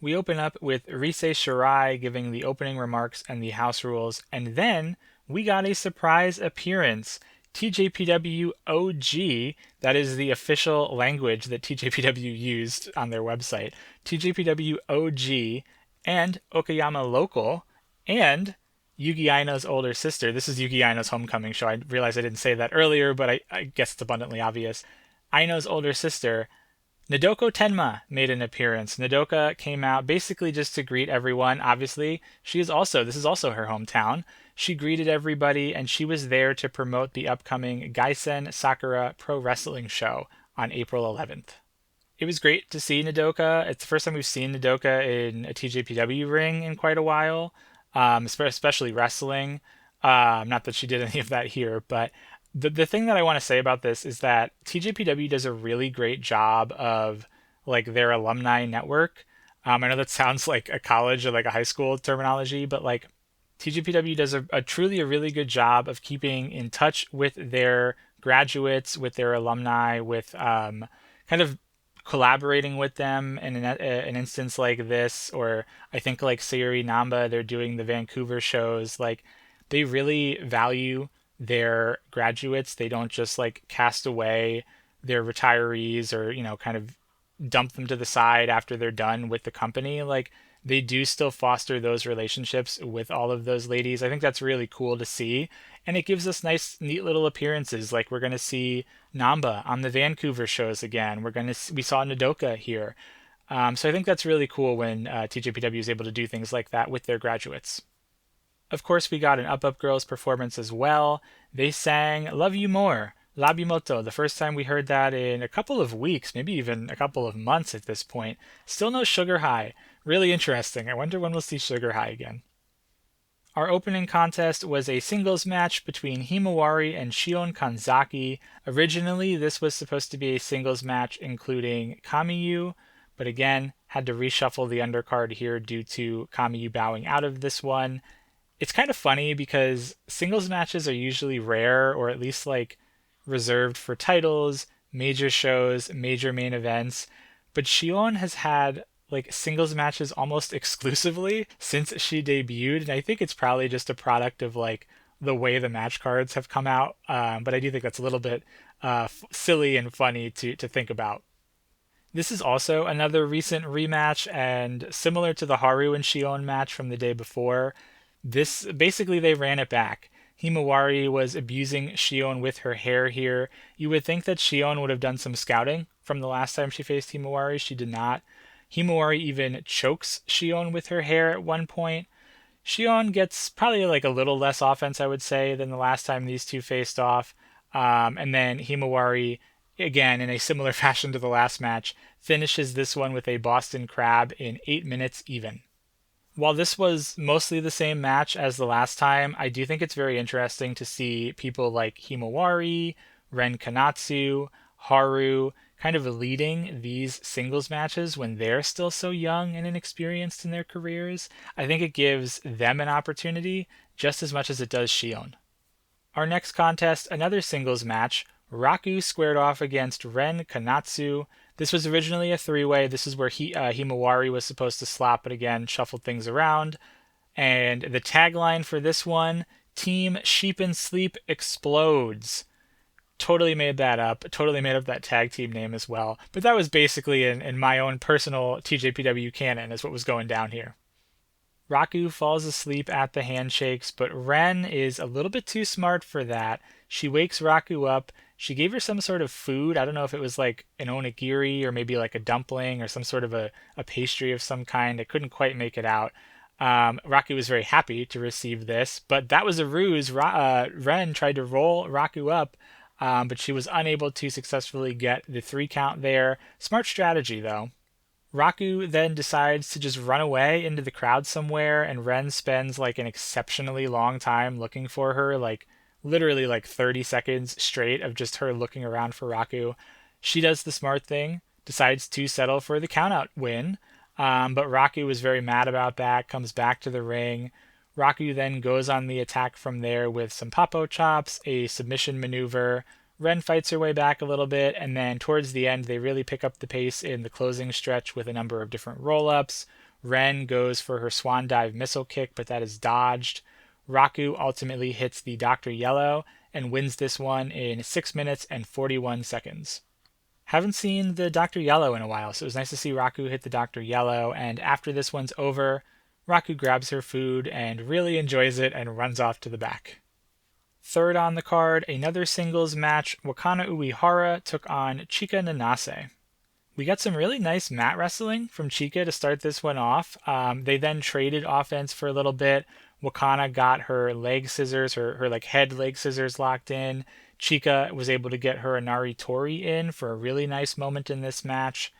We open up with Rise Shirai giving the opening remarks and the house rules, and then we got a surprise appearance. TJPW OG, that is the official language that TJPW used on their website. TJPW OG and Okayama Local and Yuki Aino's older sister. This is Yuki Aino's homecoming show. I realize I didn't say that earlier, but I guess it's abundantly obvious. Aino's older sister, Nadoko Tenma, made an appearance. Nadoko came out basically just to greet everyone. Obviously, this is also her hometown. She greeted everybody, and she was there to promote the upcoming Gaijin Sakura Pro Wrestling show on April 11th. It was great to see Nodoka. It's the first time we've seen Nodoka in a TJPW ring in quite a while, especially wrestling. Not that she did any of that here, but the thing that I want to say about this is that TJPW does a really great job of like their alumni network. I know that sounds like a college or like a high school terminology, but like TJPW does a truly a really good job of keeping in touch with their graduates, with their alumni, with kind of collaborating with them in an instance like this, or I think like Sayuri Namba, they're doing the Vancouver shows. Like they really value their graduates. They don't just like cast away their retirees or, kind of dump them to the side after they're done with the company. Like they do still foster those relationships with all of those ladies. I think that's really cool to see. And it gives us nice, neat little appearances. Like we're going to see Namba on the Vancouver shows again. We saw Nodoka here. So I think that's really cool when TJPW is able to do things like that with their graduates. Of course, we got an Up Up Girls performance as well. They sang Love You More, Labimoto, the first time we heard that in a couple of weeks, maybe even a couple of months at this point. Still no Sugar High. Really interesting. I wonder when we'll see Sugar High again. Our opening contest was a singles match between Himawari and Shion Kanzaki. Originally, this was supposed to be a singles match including Kamiyu, but again, had to reshuffle the undercard here due to Kamiyu bowing out of this one. It's kind of funny because singles matches are usually rare, or at least like reserved for titles, major shows, major main events, but Shion has had like singles matches almost exclusively since she debuted, and I think it's probably just a product of like the way the match cards have come out. But I do think that's a little bit silly and funny to think about. This is also another recent rematch, and similar to the Haru and Shion match from the day before. This basically they ran it back. Himawari was abusing Shion with her hair here. You would think that Shion would have done some scouting from the last time she faced Himawari. She did not. Himawari even chokes Shion with her hair at one point. Shion gets probably like a little less offense, I would say, than the last time these two faced off. And then Himawari, again, in a similar fashion to the last match, finishes this one with a Boston Crab in 8 minutes even. While this was mostly the same match as the last time, I do think it's very interesting to see people like Himawari, Ren Kanatsu, Haru kind of leading these singles matches when they're still so young and inexperienced in their careers. I think it gives them an opportunity just as much as it does Shion. Our next contest, another singles match. Raku squared off against Ren Kanatsu. This was originally a three-way. This is where Himawari was supposed to slap, but again, shuffled things around. And the tagline for this one, Team Sheep and Sleep Explodes. Totally made that up. Totally made up that tag team name as well. But that was basically in my own personal TJPW canon is what was going down here. Raku falls asleep at the handshakes, but Ren is a little bit too smart for that. She wakes Raku up. She gave her some sort of food. I don't know if it was like an onigiri or maybe like a dumpling or some sort of a pastry of some kind. I couldn't quite make it out. Raku was very happy to receive this, but that was a ruse. Ren tried to roll Raku up, but she was unable to successfully get the 3 count there. Smart strategy, though. Raku then decides to just run away into the crowd somewhere, and Ren spends like an exceptionally long time looking for her, like literally like 30 seconds straight of just her looking around for Raku. She does the smart thing, decides to settle for the countout win, but Raku was very mad about that, comes back to the ring. Raku then goes on the attack from there with some Popo chops, a submission maneuver. Ren fights her way back a little bit, and then towards the end, they really pick up the pace in the closing stretch with a number of different roll-ups. Ren goes for her swan dive missile kick, but that is dodged. Raku ultimately hits the Dr. Yellow and wins this one in 6 minutes and 41 seconds. Haven't seen the Dr. Yellow in a while, so it was nice to see Raku hit the Dr. Yellow, and after this one's over, Raku grabs her food and really enjoys it and runs off to the back. Third on the card, another singles match. Wakana Uehara took on Chika Nanase. We got some really nice mat wrestling from Chika to start this one off. They then traded offense for a little bit. Wakana got her leg scissors, her like head leg scissors locked in. Chika was able to get her Inari Tori in for a really nice moment in this match.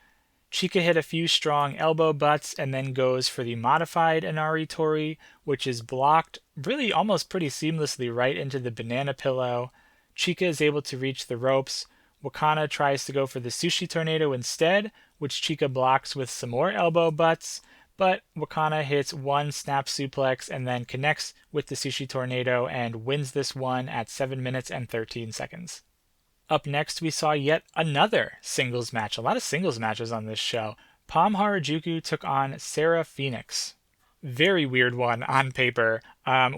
Chika hit a few strong elbow butts and then goes for the modified Inari Tori, which is blocked really almost pretty seamlessly right into the banana pillow. Chika is able to reach the ropes. Wakana tries to go for the sushi tornado instead, which Chika blocks with some more elbow butts, but Wakana hits one snap suplex and then connects with the sushi tornado and wins this one at 7 minutes and 13 seconds. Up next, we saw yet another singles match. A lot of singles matches on this show. Pam Harajuku took on Sarah Phoenix. Very weird one on paper.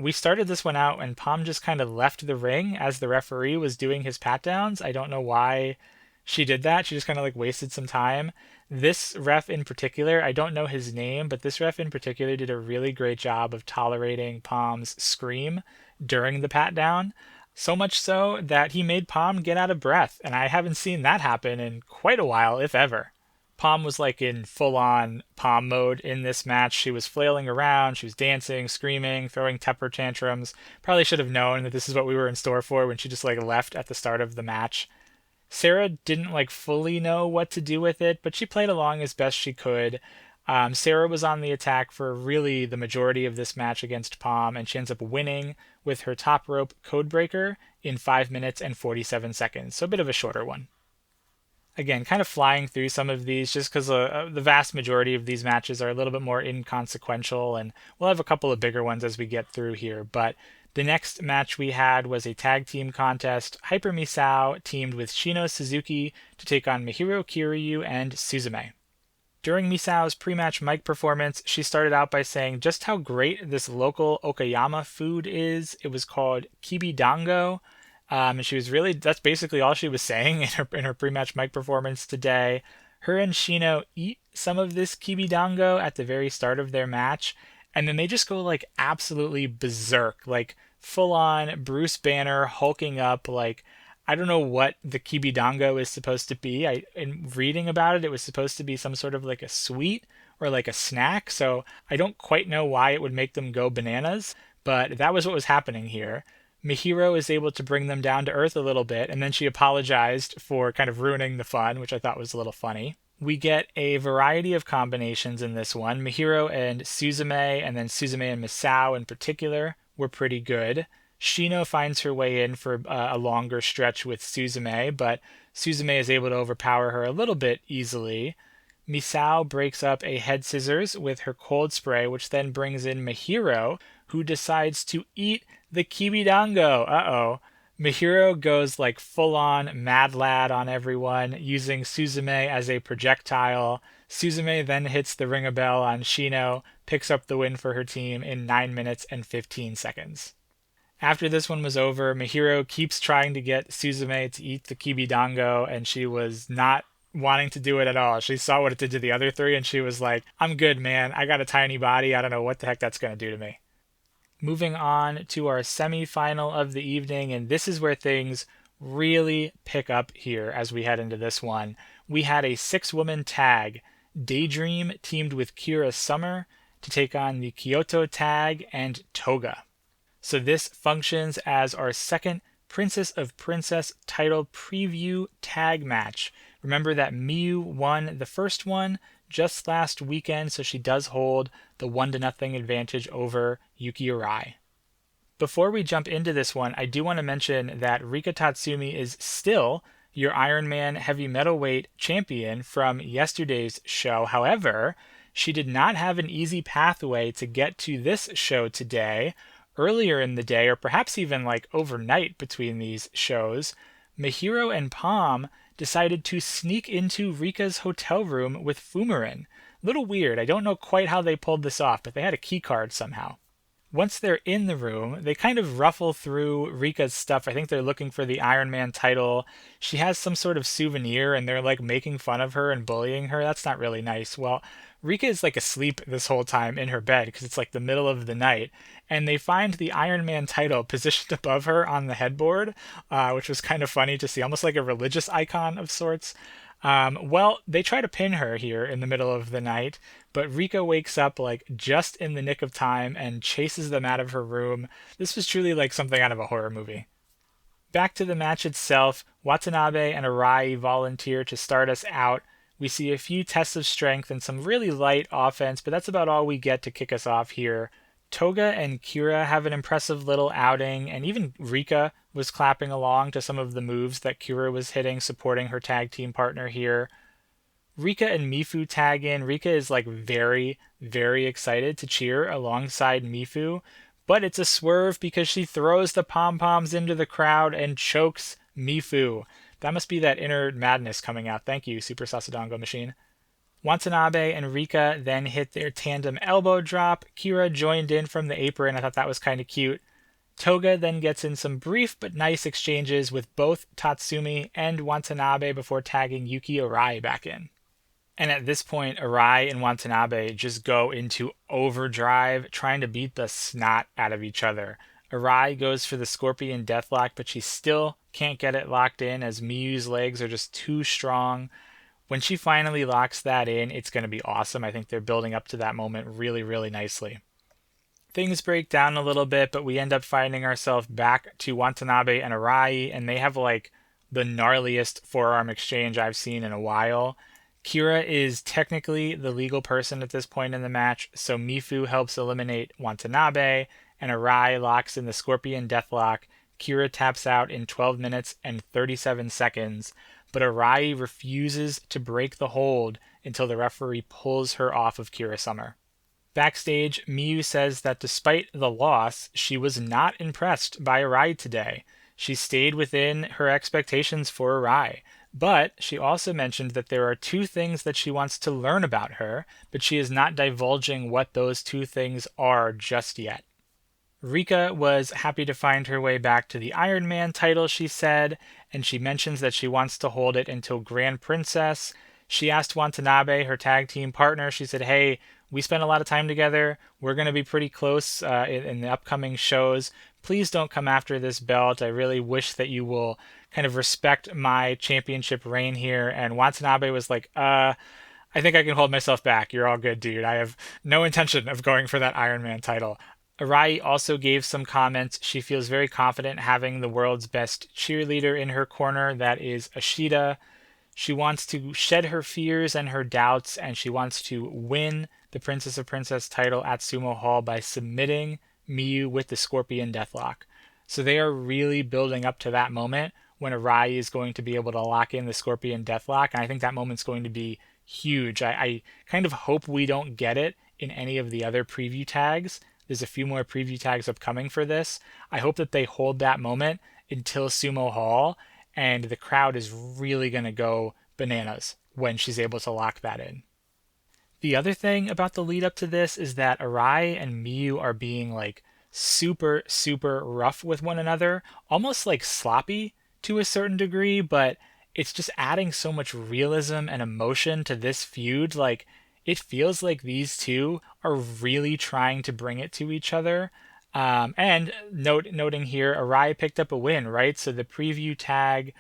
We started this one out and Pam just kind of left the ring as the referee was doing his pat downs. I don't know why she did that. She just kind of like wasted some time. This ref in particular, I don't know his name, but this ref in particular did a really great job of tolerating Pam's scream during the pat down. So much so that he made Pam get out of breath, and I haven't seen that happen in quite a while, if ever. Pam was like in full-on Pam mode in this match. She was flailing around, she was dancing, screaming, throwing temper tantrums. Probably should have known that this is what we were in store for when she just like left at the start of the match. Sarah didn't like fully know what to do with it, but she played along as best she could. Sarah was on the attack for really the majority of this match against Pam, and she ends up winning with her top rope codebreaker in 5 minutes and 47 seconds, so a bit of a shorter one. Again, kind of flying through some of these just because the vast majority of these matches are a little bit more inconsequential, and we'll have a couple of bigger ones as we get through here. But the next match we had was a tag team contest. Hyper Misao teamed with Shino Suzuki to take on Mihiro Kiryu and Suzume. During Misao's pre-match mic performance, she started out by saying just how great this local Okayama food is. It was called kibidango. And she was really, that's basically all she was saying in her pre-match mic performance today. Her and Shino eat some of this kibidango at the very start of their match, and then they just go like absolutely berserk, like full on Bruce Banner hulking up. Like, I don't know what the kibidango is supposed to be. In reading about it, it was supposed to be some sort of like a sweet or like a snack, so I don't quite know why it would make them go bananas, but that was what was happening here. Mihiro is able to bring them down to earth a little bit, and then she apologized for kind of ruining the fun, which I thought was a little funny. We get a variety of combinations in this one. Mihiro and Suzume, and then Suzume and Misao in particular, were pretty good. Shino finds her way in for a longer stretch with Suzume, but Suzume is able to overpower her a little bit easily. Misao breaks up a head scissors with her cold spray, which then brings in Mihiro, who decides to eat the kibidango. Uh-oh. Mihiro goes like full-on mad lad on everyone, using Suzume as a projectile. Suzume then hits the ring-a-bell on Shino, picks up the win for her team in 9 minutes and 15 seconds. After this one was over, Mihiro keeps trying to get Suzume to eat the kibidango, and she was not wanting to do it at all. She saw what it did to the other three, and she was like, I'm good, man. I got a tiny body. I don't know what the heck that's going to do to me. Moving on to our semi-final of the evening, and this is where things really pick up here as we head into this one. We had a 6-woman tag. Daydream teamed with Kira Summer to take on the Kyoto tag and Toga. So this functions as our second Princess of Princess title preview tag match. Remember that Miyu won the first one just last weekend, so she does hold the 1-0 advantage over Yuki Arai. Before we jump into this one, I do want to mention that Rika Tatsumi is still your Iron Man heavy metalweight champion from yesterday's show. However, she did not have an easy pathway to get to this show today. Earlier in the day, or perhaps even like overnight between these shows, Mihiro and Pam decided to sneak into Rika's hotel room with Fumarin. Little weird. I don't know quite how they pulled this off, but they had a key card somehow. Once they're in the room, they kind of ruffle through Rika's stuff. I think they're looking for the Iron Man title. She has some sort of souvenir, and they're like making fun of her and bullying her. That's not really nice. Well, Rika is like asleep this whole time in her bed because it's like the middle of the night, and they find the Iron Man title positioned above her on the headboard, which was kind of funny to see, almost like a religious icon of sorts. Well, they try to pin her here in the middle of the night, but Rika wakes up like just in the nick of time and chases them out of her room. This was truly like something out of a horror movie. Back to the match itself, Watanabe and Arai volunteer to start us out. We see a few tests of strength and some really light offense, but that's about all we get to kick us off here. Toga and Kira have an impressive little outing, and even Rika was clapping along to some of the moves that Kira was hitting, supporting her tag team partner here. Rika and Mifu tag in. Rika is like very, very excited to cheer alongside Mifu, but it's a swerve because she throws the pom-poms into the crowd and chokes Mifu. That must be that inner madness coming out. Thank you, Super Sasadongo Machine. Watanabe and Rika then hit their tandem elbow drop. Kira joined in from the apron. I thought that was kind of cute. Toga then gets in some brief but nice exchanges with both Tatsumi and Watanabe before tagging Yuki Arai back in. And at this point, Arai and Watanabe just go into overdrive, trying to beat the snot out of each other. Arai goes for the Scorpion Deathlock, but she still can't get it locked in as Miyu's legs are just too strong. When she finally locks that in, it's going to be awesome. I think they're building up to that moment really, really nicely. Things break down a little bit, but we end up finding ourselves back to Watanabe and Arai, and they have like the gnarliest forearm exchange I've seen in a while. Kira is technically the legal person at this point in the match, so Mifu helps eliminate Watanabe, and Arai locks in the Scorpion Deathlock. Kira taps out in 12 minutes and 37 seconds, but Arai refuses to break the hold until the referee pulls her off of Kira Summer. Backstage, Miyu says that despite the loss, she was not impressed by Arai today. She stayed within her expectations for Arai, but she also mentioned that there are two things that she wants to learn about her, but she is not divulging what those two things are just yet. Rika was happy to find her way back to the Iron Man title, she said, and she mentions that she wants to hold it until Grand Princess. She asked Watanabe, her tag team partner, she said, hey, we spent a lot of time together. We're going to be pretty close in the upcoming shows. Please don't come after this belt. I really wish that you will kind of respect my championship reign here. And Watanabe was like, I think I can hold myself back. You're all good, dude. I have no intention of going for that Iron Man title. Arai also gave some comments. She feels very confident having the world's best cheerleader in her corner, that is Ashita. She wants to shed her fears and her doubts, and she wants to win the Princess of Princess title at Sumo Hall by submitting Miyu with the Scorpion Deathlock. So they are really building up to that moment when Arai is going to be able to lock in the Scorpion Deathlock, and I think that moment's going to be huge. I kind of hope we don't get it in any of the other preview tags. There's a few more preview tags upcoming for this. I hope that they hold that moment until Sumo Hall, and the crowd is really going to go bananas when she's able to lock that in. The other thing about the lead up to this is that Arai and Miyu are being like super, super rough with one another, almost like sloppy to a certain degree, but it's just adding so much realism and emotion to this feud. Like, it feels like these two are really trying to bring it to each other. And noting here, Arai picked up a win, right? So the preview tag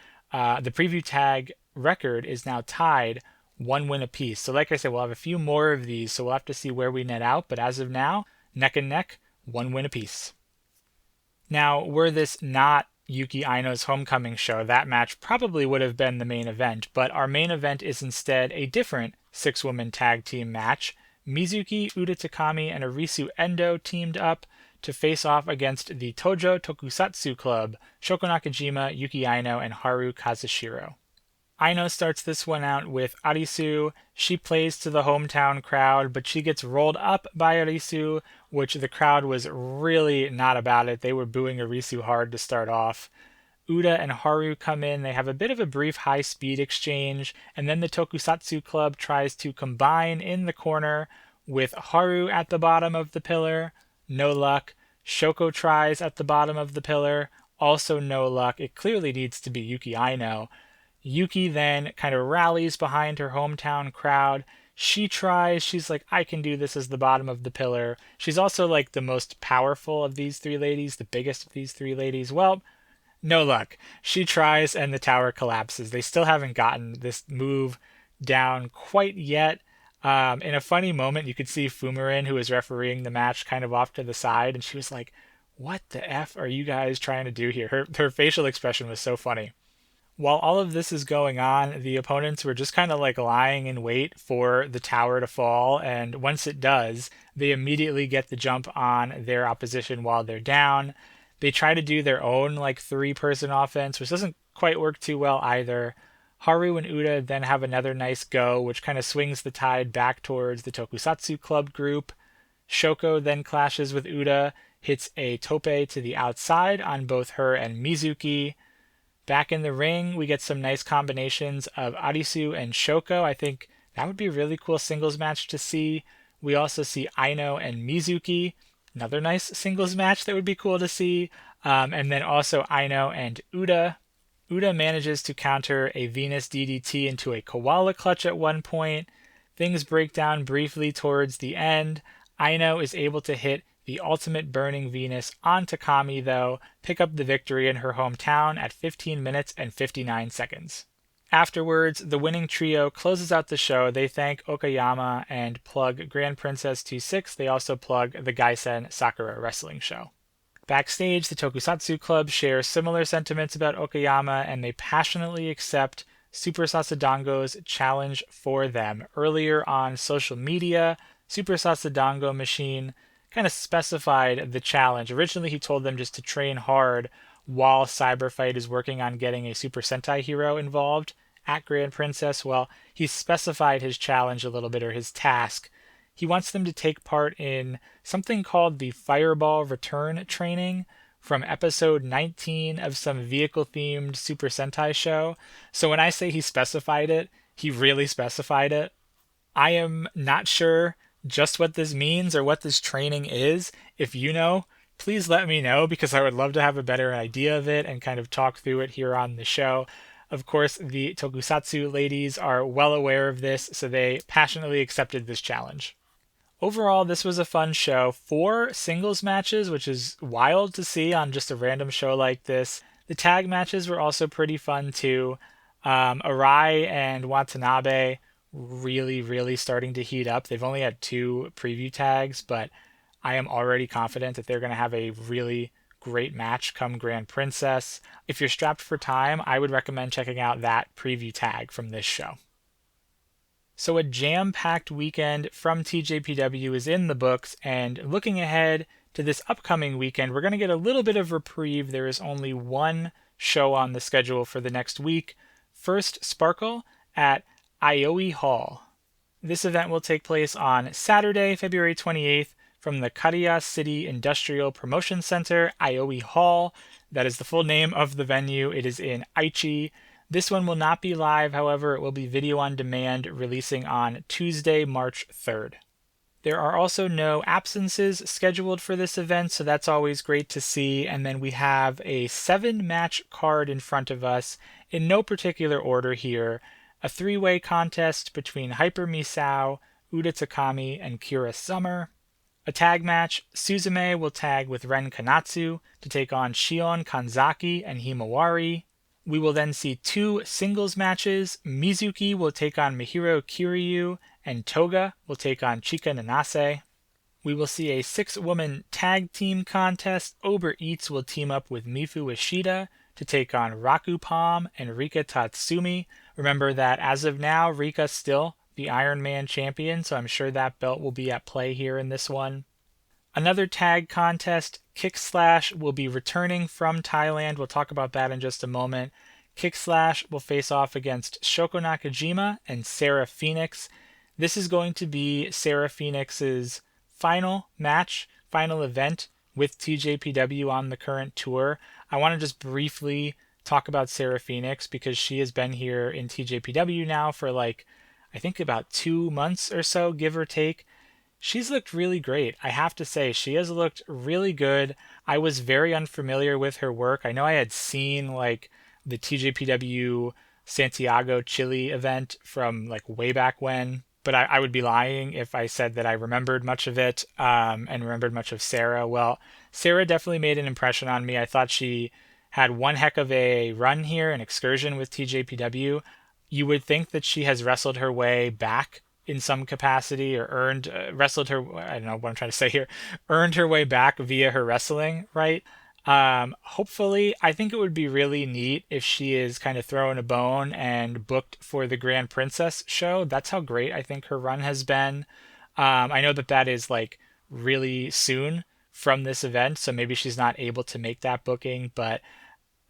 record is now tied 1 win apiece. So like I said, we'll have a few more of these, so we'll have to see where we net out. But as of now, neck and neck, 1 win apiece. Now, were this not Yuki Aino's homecoming show, that match probably would have been the main event, but our main event is instead a different 6-woman tag team match. Mizuki, Uda Takami, and Arisu Endo teamed up to face off against the Tojo Tokusatsu Club, Shoko Nakajima, Yuki Aino, and Haru Kazushiro. Aino starts this one out with Arisu. She plays to the hometown crowd, but she gets rolled up by Arisu, which the crowd was really not about it. They were booing Arisu hard to start off. Uda and Haru come in. They have a bit of a brief high-speed exchange, and then the Tokusatsu Club tries to combine in the corner with Haru at the bottom of the pillar. No luck. Shoko tries at the bottom of the pillar. Also no luck. It clearly needs to be Yuki Aino. Yuki then kind of rallies behind her hometown crowd. She tries. She's like, I can do this as the bottom of the pillar. She's also like the most powerful of these three ladies, the biggest of these three ladies. Well, no luck. She tries and the tower collapses. They still haven't gotten this move down quite yet. In a funny moment, you could see Fumarin, who was refereeing the match, kind of off to the side, and she was like, "What the F are you guys trying to do here?" Her facial expression was so funny. While all of this is going on, the opponents were just kind of like lying in wait for the tower to fall, and once it does, they immediately get the jump on their opposition while they're down. They try to do their own like three-person offense, which doesn't quite work too well either. Haru and Uda then have another nice go, which kind of swings the tide back towards the Tokusatsu Club group. Shoko then clashes with Uda, hits a tope to the outside on both her and Mizuki. Back in the ring, we get some nice combinations of Arisu and Shoko. I think that would be a really cool singles match to see. We also see Aino and Mizuki, another nice singles match that would be cool to see. And then also Aino and Uda. Uda manages to counter a Venus DDT into a koala clutch at one point. Things break down briefly towards the end. Aino is able to hit the ultimate burning Venus on Takami, though, pick up the victory in her hometown at 15 minutes and 59 seconds. Afterwards, the winning trio closes out the show. They thank Okayama and plug Grand Princess 26. They also plug the Gaijin Sakura Wrestling Show. Backstage, the Tokusatsu Club shares similar sentiments about Okayama, and they passionately accept Super Sasadango's challenge for them. Earlier on social media, Super Sasadango Machine kind of specified the challenge. Originally, he told them just to train hard while Cyberfight is working on getting a Super Sentai hero involved at Grand Princess. Well, he specified his challenge a little bit, or his task. He wants them to take part in something called the Fireball Return training from episode 19 of some vehicle-themed Super Sentai show. So when I say he specified it, he really specified it. I am not sure just what this means or what this training is. If you know, please let me know, because I would love to have a better idea of it and kind of talk through it here on the show. Of course, the Tokusatsu ladies are well aware of this, so they passionately accepted this challenge. Overall, this was a fun show. 4 singles matches, which is wild to see on just a random show like this. The tag matches were also pretty fun too. Arai and Watanabe really starting to heat up. They've only had 2 preview tags, but I am already confident that they're going to have a really great match come Grand Princess. If you're strapped for time, I would recommend checking out that preview tag from this show. So a jam-packed weekend from TJPW is in the books, and looking ahead to this upcoming weekend, we're going to get a little bit of reprieve. There is only one show on the schedule for the next week. First Sparkle at Aioi Hall. This event will take place on Saturday, February 28th from the Kariya City Industrial Promotion Center, Aioi Hall. That is the full name of the venue. It is in Aichi. This one will not be live, however, it will be video on demand, releasing on Tuesday, March 3rd. There are also no absences scheduled for this event, so that's always great to see. And then we have a 7-match card in front of us, in no particular order here. A 3-way contest between Hyper Misao, Uda Takami, and Kira Summer. A tag match, Suzume will tag with Ren Kanatsu to take on Shion Kanzaki and Himawari. We will then see 2 singles matches. Mizuki will take on Mihiro Kiryu, and Toga will take on Chika Nanase. We will see a 6-woman tag team contest. Ober Eats will team up with Mifu Ishida to take on Raku Palm and Rika Tatsumi. Remember that as of now, Rika's still the Iron Man champion, so I'm sure that belt will be at play here in this one. Another tag contest, Kick Slash will be returning from Thailand. We'll talk about that in just a moment. Kick Slash will face off against Shoko Nakajima and Sarah Phoenix. This is going to be Sarah Phoenix's final match, final event with TJPW on the current tour. I want to just briefly talk about Sarah Phoenix because she has been here in TJPW now for I think about 2 months or so, give or take. She's looked really great. I have to say, she has looked really good. I was very unfamiliar with her work. I know I had seen the TJPW Santiago Chile event from way back when. but I would be lying if I said that I remembered much of it and remembered much of Sarah. Well, Sarah definitely made an impression on me. I thought she had one heck of a run here, an excursion with TJPW. You would think that she has wrestled her way back in some capacity or earned, wrestled her, I don't know what I'm trying to say here, earned her way back via her wrestling, right? Hopefully, I think it would be really neat if she is kind of throwing a bone and booked for the Grand Princess show. That's how great I think her run has been. I know that that is like really soon from this event, so maybe she's not able to make that booking, but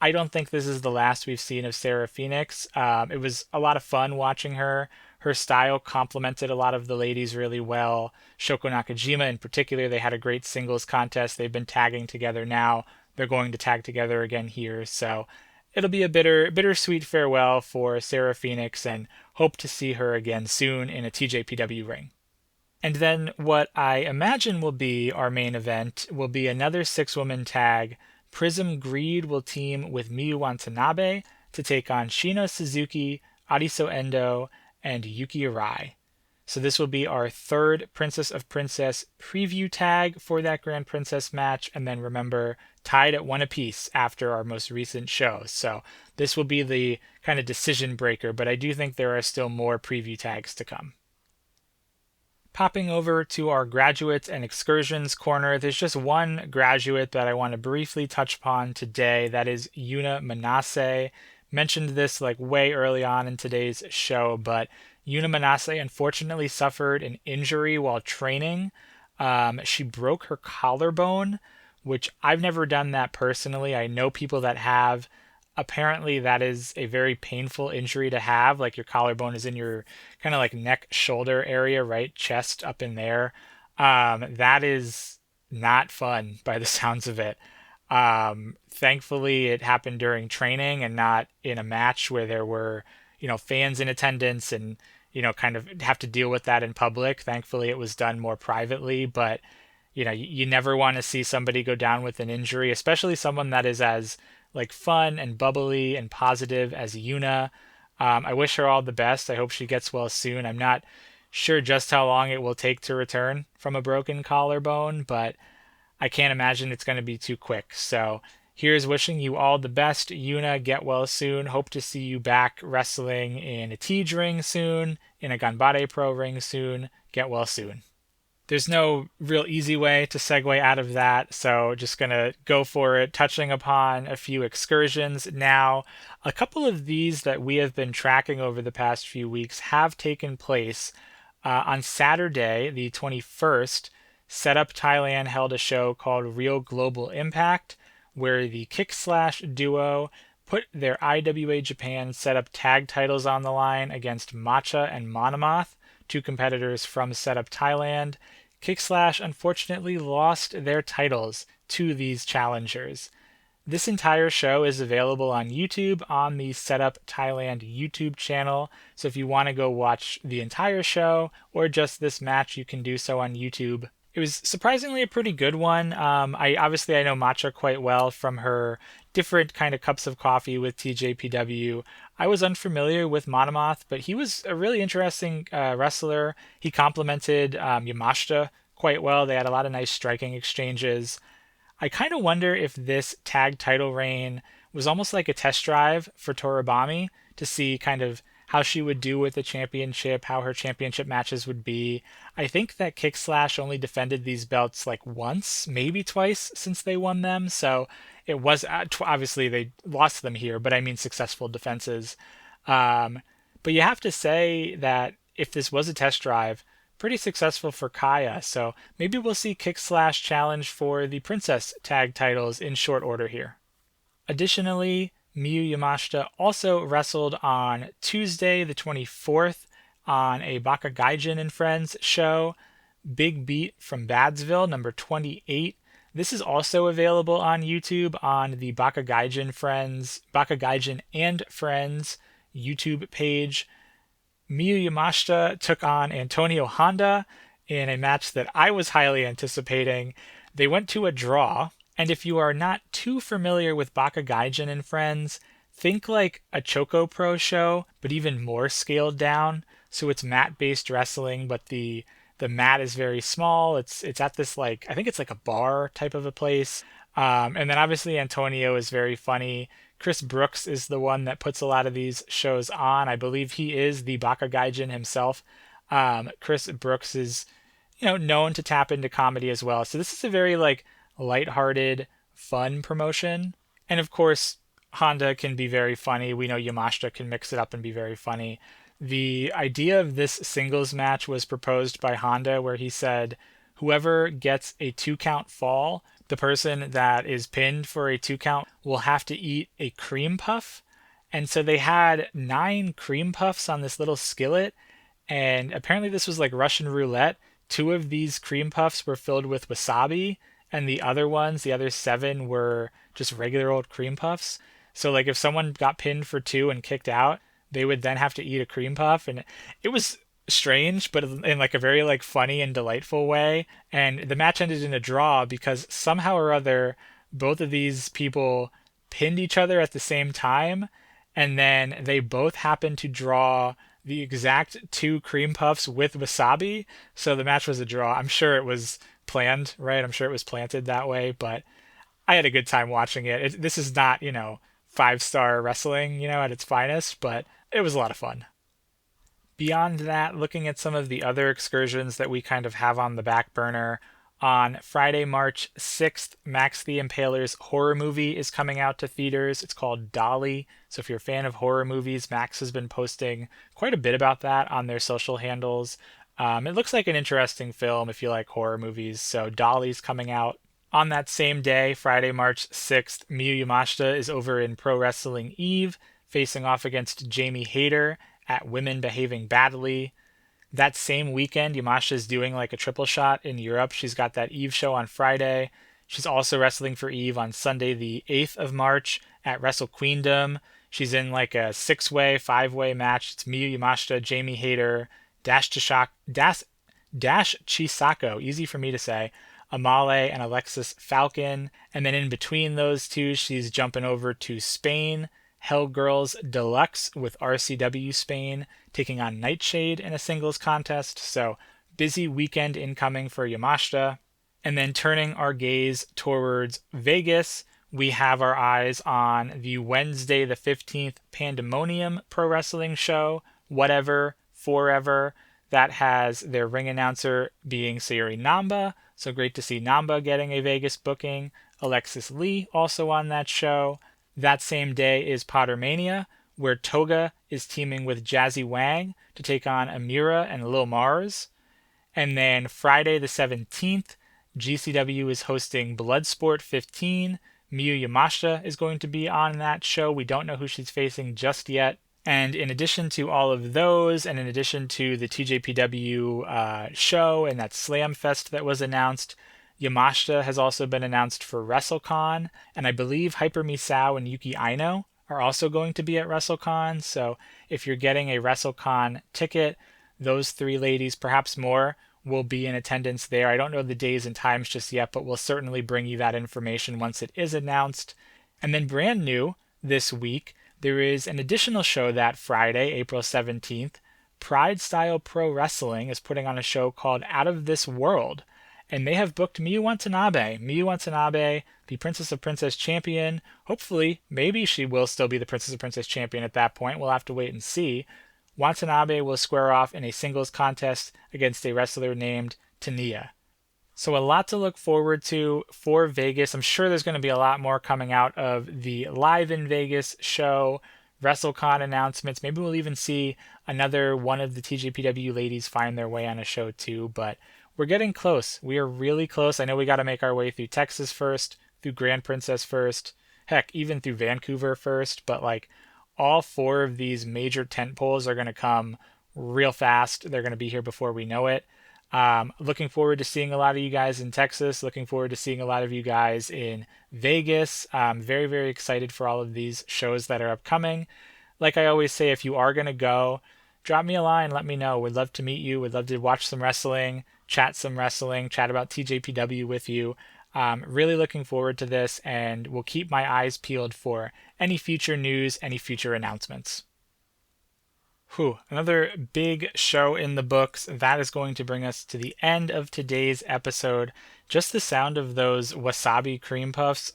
I don't think this is the last we've seen of Sarah Phoenix. It was a lot of fun watching her. Her style complemented a lot of the ladies really well. Shoko Nakajima, in particular, they had a great singles contest. They've been tagging together now. They're going to tag together again here. So it'll be a bittersweet farewell for Sarah Phoenix and hope to see her again soon in a TJPW ring. And then what I imagine will be our main event will be another six-woman tag. Prism Greed will team with Miyu Watanabe to take on Shino Suzuki, Ariso Endo, and Yuki Arai. So this will be our third Princess of Princess preview tag for that Grand Princess match, and then remember, tied at one apiece after our most recent show. So this will be the kind of decision breaker, but I do think there are still more preview tags to come. Popping over to our graduates and excursions corner, there's just one graduate that I want to briefly touch upon today. That is Yuna Manase. Mentioned this like way early on in today's show, but Yuna Manase unfortunately suffered an injury while training. She broke her collarbone, which I've never done that personally. I know people that have. Apparently, that is a very painful injury to have. Like your collarbone is in your kind of like neck, shoulder area, right? Chest up in there. That is not fun by the sounds of it. Thankfully, it happened during training and not in a match where there were, fans in attendance and, kind of have to deal with that in public. Thankfully, it was done more privately, but, you never want to see somebody go down with an injury, especially someone that is as like fun and bubbly and positive as Yuna. I wish her all the best. I hope she gets well soon. I'm not sure just how long it will take to return from a broken collarbone, but I can't imagine it's going to be too quick. So here's wishing you all the best, Yuna. Get well soon. Hope to see you back wrestling in a Tej ring soon, in a Ganbare Pro ring soon. Get well soon. There's no real easy way to segue out of that, so just going to go for it, touching upon a few excursions. Now, a couple of these that we have been tracking over the past few weeks have taken place. On Saturday, the 21st, Setup Thailand held a show called Real Global Impact, where the Kick Slash duo put their IWA Japan Setup tag titles on the line against Matcha and Monomoth, two competitors from Setup Thailand. Kickslash unfortunately lost their titles to these challengers. This entire show is available on YouTube on the Setup Thailand YouTube channel, so if you want to go watch the entire show or just this match, you can do so on YouTube. It was surprisingly a pretty good one. I know Matcha quite well from her different kind of cups of coffee with TJPW. I was unfamiliar with Monomoth, but he was a really interesting wrestler. He complemented Yamashita quite well. They had a lot of nice striking exchanges. I kind of wonder if this tag title reign was almost like a test drive for Toribami to see kind of how she would do with the championship, how her championship matches would be. I think that Kick Slash only defended these belts like once, maybe twice since they won them. So it was obviously they lost them here, but I mean successful defenses. But you have to say that if this was a test drive, pretty successful for Kaya. So maybe we'll see Kick Slash challenge for the Princess tag titles in short order here. Additionally, Miyu Yamashita also wrestled on Tuesday the 24th on a Baka Gaijin and Friends show. Big Beat from Badsville, number 28. This is also available on YouTube on the Baka Gaijin and Friends YouTube page. Miyu Yamashita took on Antonio Honda in a match that I was highly anticipating. They went to a draw, and if you are not too familiar with Baka Gaijin and Friends, think like a Choco Pro show, but even more scaled down. So it's mat-based wrestling, but the mat is very small. It's at this like I think it's like a bar type of a place. And then obviously Antonio is very funny. Chris Brooks is the one that puts a lot of these shows on. I believe he is the Baka Gaijin himself. Chris Brooks is, known to tap into comedy as well. So this is a very like lighthearted, fun promotion. And of course, Honda can be very funny. We know Yamashita can mix it up and be very funny. The idea of this singles match was proposed by Honda, where he said, whoever gets a 2 count fall, the person that is pinned for a 2 count will have to eat a cream puff. And so they had 9 cream puffs on this little skillet. And apparently, this was like Russian roulette. 2 of these cream puffs were filled with wasabi, and the other ones, the other 7, were just regular old cream puffs. So, like, if someone got pinned for 2 and kicked out, they would then have to eat a cream puff. And it was strange, but in like a very like funny and delightful way. And the match ended in a draw because somehow or other, both of these people pinned each other at the same time, and then they both happened to draw the exact 2 cream puffs with wasabi. So the match was a draw. I'm sure it was planned, right? I'm sure it was planted that way, but I had a good time watching it. This is not, 5-star wrestling, at its finest, but it was a lot of fun. Beyond that, looking at some of the other excursions that we kind of have on the back burner, on Friday, March 6th, Max the Impaler's horror movie is coming out to theaters. It's called Dolly. So if you're a fan of horror movies, Max has been posting quite a bit about that on their social handles. It looks like an interesting film if you like horror movies. So Dolly's coming out. On that same day, Friday, March 6th, Miyu Yamashita is over in Pro Wrestling Eve, facing off against Jamie Hayter at Women Behaving Badly. That same weekend, Yamashita is doing like a triple shot in Europe. She's got that Eve show on Friday. She's also wrestling for Eve on Sunday, the 8th of March at Wrestle Queendom. She's in like a 6-way, 5-way match. It's Miyu Yamashita, Jamie Hayter, Dash Chisako, easy for me to say, Amale, and Alexis Falcon. And then in between those two, she's jumping over to Spain, Hell Girls Deluxe with RCW Spain, taking on Nightshade in a singles contest. So busy weekend incoming for Yamashita. And then turning our gaze towards Vegas, we have our eyes on the Wednesday the 15th Pandemonium Pro Wrestling show, Whatever, Forever. That has their ring announcer being Sayuri Namba. So great to see Namba getting a Vegas booking. Alexis Lee also on that show. That same day is Pottermania, where Toga is teaming with Jazzy Wang to take on Amira and Lil Mars. And then Friday the 17th, GCW is hosting Bloodsport 15. Miyu Yamashita is going to be on that show. We don't know who she's facing just yet. And in addition to all of those, and in addition to the TJPW show and that Slam Fest that was announced, Yamashita has also been announced for WrestleCon, and I believe Hyper Misao and Yuki Aino are also going to be at WrestleCon. So if you're getting a WrestleCon ticket, those 3 ladies, perhaps more, will be in attendance there. I don't know the days and times just yet, but we'll certainly bring you that information once it is announced. And then brand new this week, there is an additional show that Friday, April 17th. Pride Style Pro Wrestling is putting on a show called Out of This World, and they have booked Miyu Watanabe. Miyu Watanabe, the Princess of Princess champion. Hopefully, maybe she will still be the Princess of Princess champion at that point. We'll have to wait and see. Watanabe will square off in a singles contest against a wrestler named Tania. So a lot to look forward to for Vegas. I'm sure there's going to be a lot more coming out of the Live in Vegas show, WrestleCon announcements. Maybe we'll even see another one of the TJPW ladies find their way on a show too, but we're getting close. We are really close. I know we got to make our way through Texas first, through Grand Princess first, heck, even through Vancouver first, but like all 4 of these major tent poles are going to come real fast. They're going to be here before we know it. Looking forward to seeing a lot of you guys in Texas. Looking forward to seeing a lot of you guys in Vegas. Very, very excited for all of these shows that are upcoming. Like I always say, if you are going to go, drop me a line. Let me know. We'd love to meet you. We'd love to watch some wrestling, chat about TJPW with you. Really looking forward to this, and will keep my eyes peeled for any future news, any future announcements. Another big show in the books. That is going to bring us to the end of today's episode. Just the sound of those wasabi cream puffs,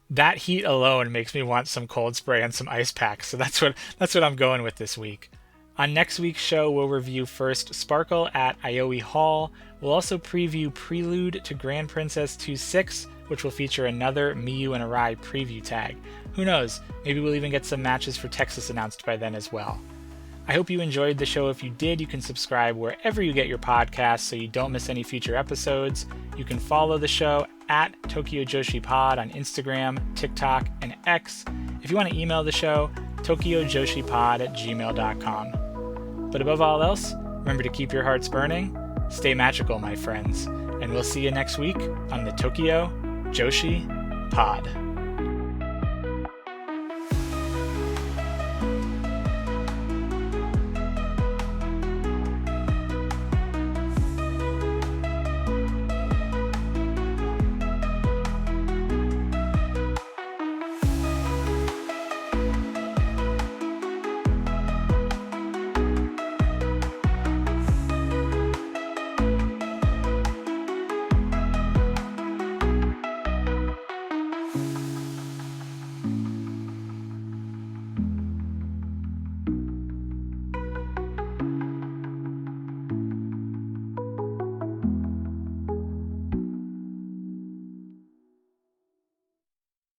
that heat alone makes me want some cold spray and some ice packs. So that's what I'm going with this week. On next week's show, we'll review first Sparkle at Aioi Hall. We'll also preview Prelude to Grand Princess 2-6, which will feature another Miyu and Arai preview tag. Who knows, maybe we'll even get some matches for Texas announced by then as well. I hope you enjoyed the show. If you did, you can subscribe wherever you get your podcasts so you don't miss any future episodes. You can follow the show at Tokyo Joshi Pod on Instagram, TikTok, and X. If you want to email the show, tokyojoshipod@gmail.com. But above all else, remember to keep your hearts burning, stay magical, my friends, and we'll see you next week on the Tokyo Joshi Pod.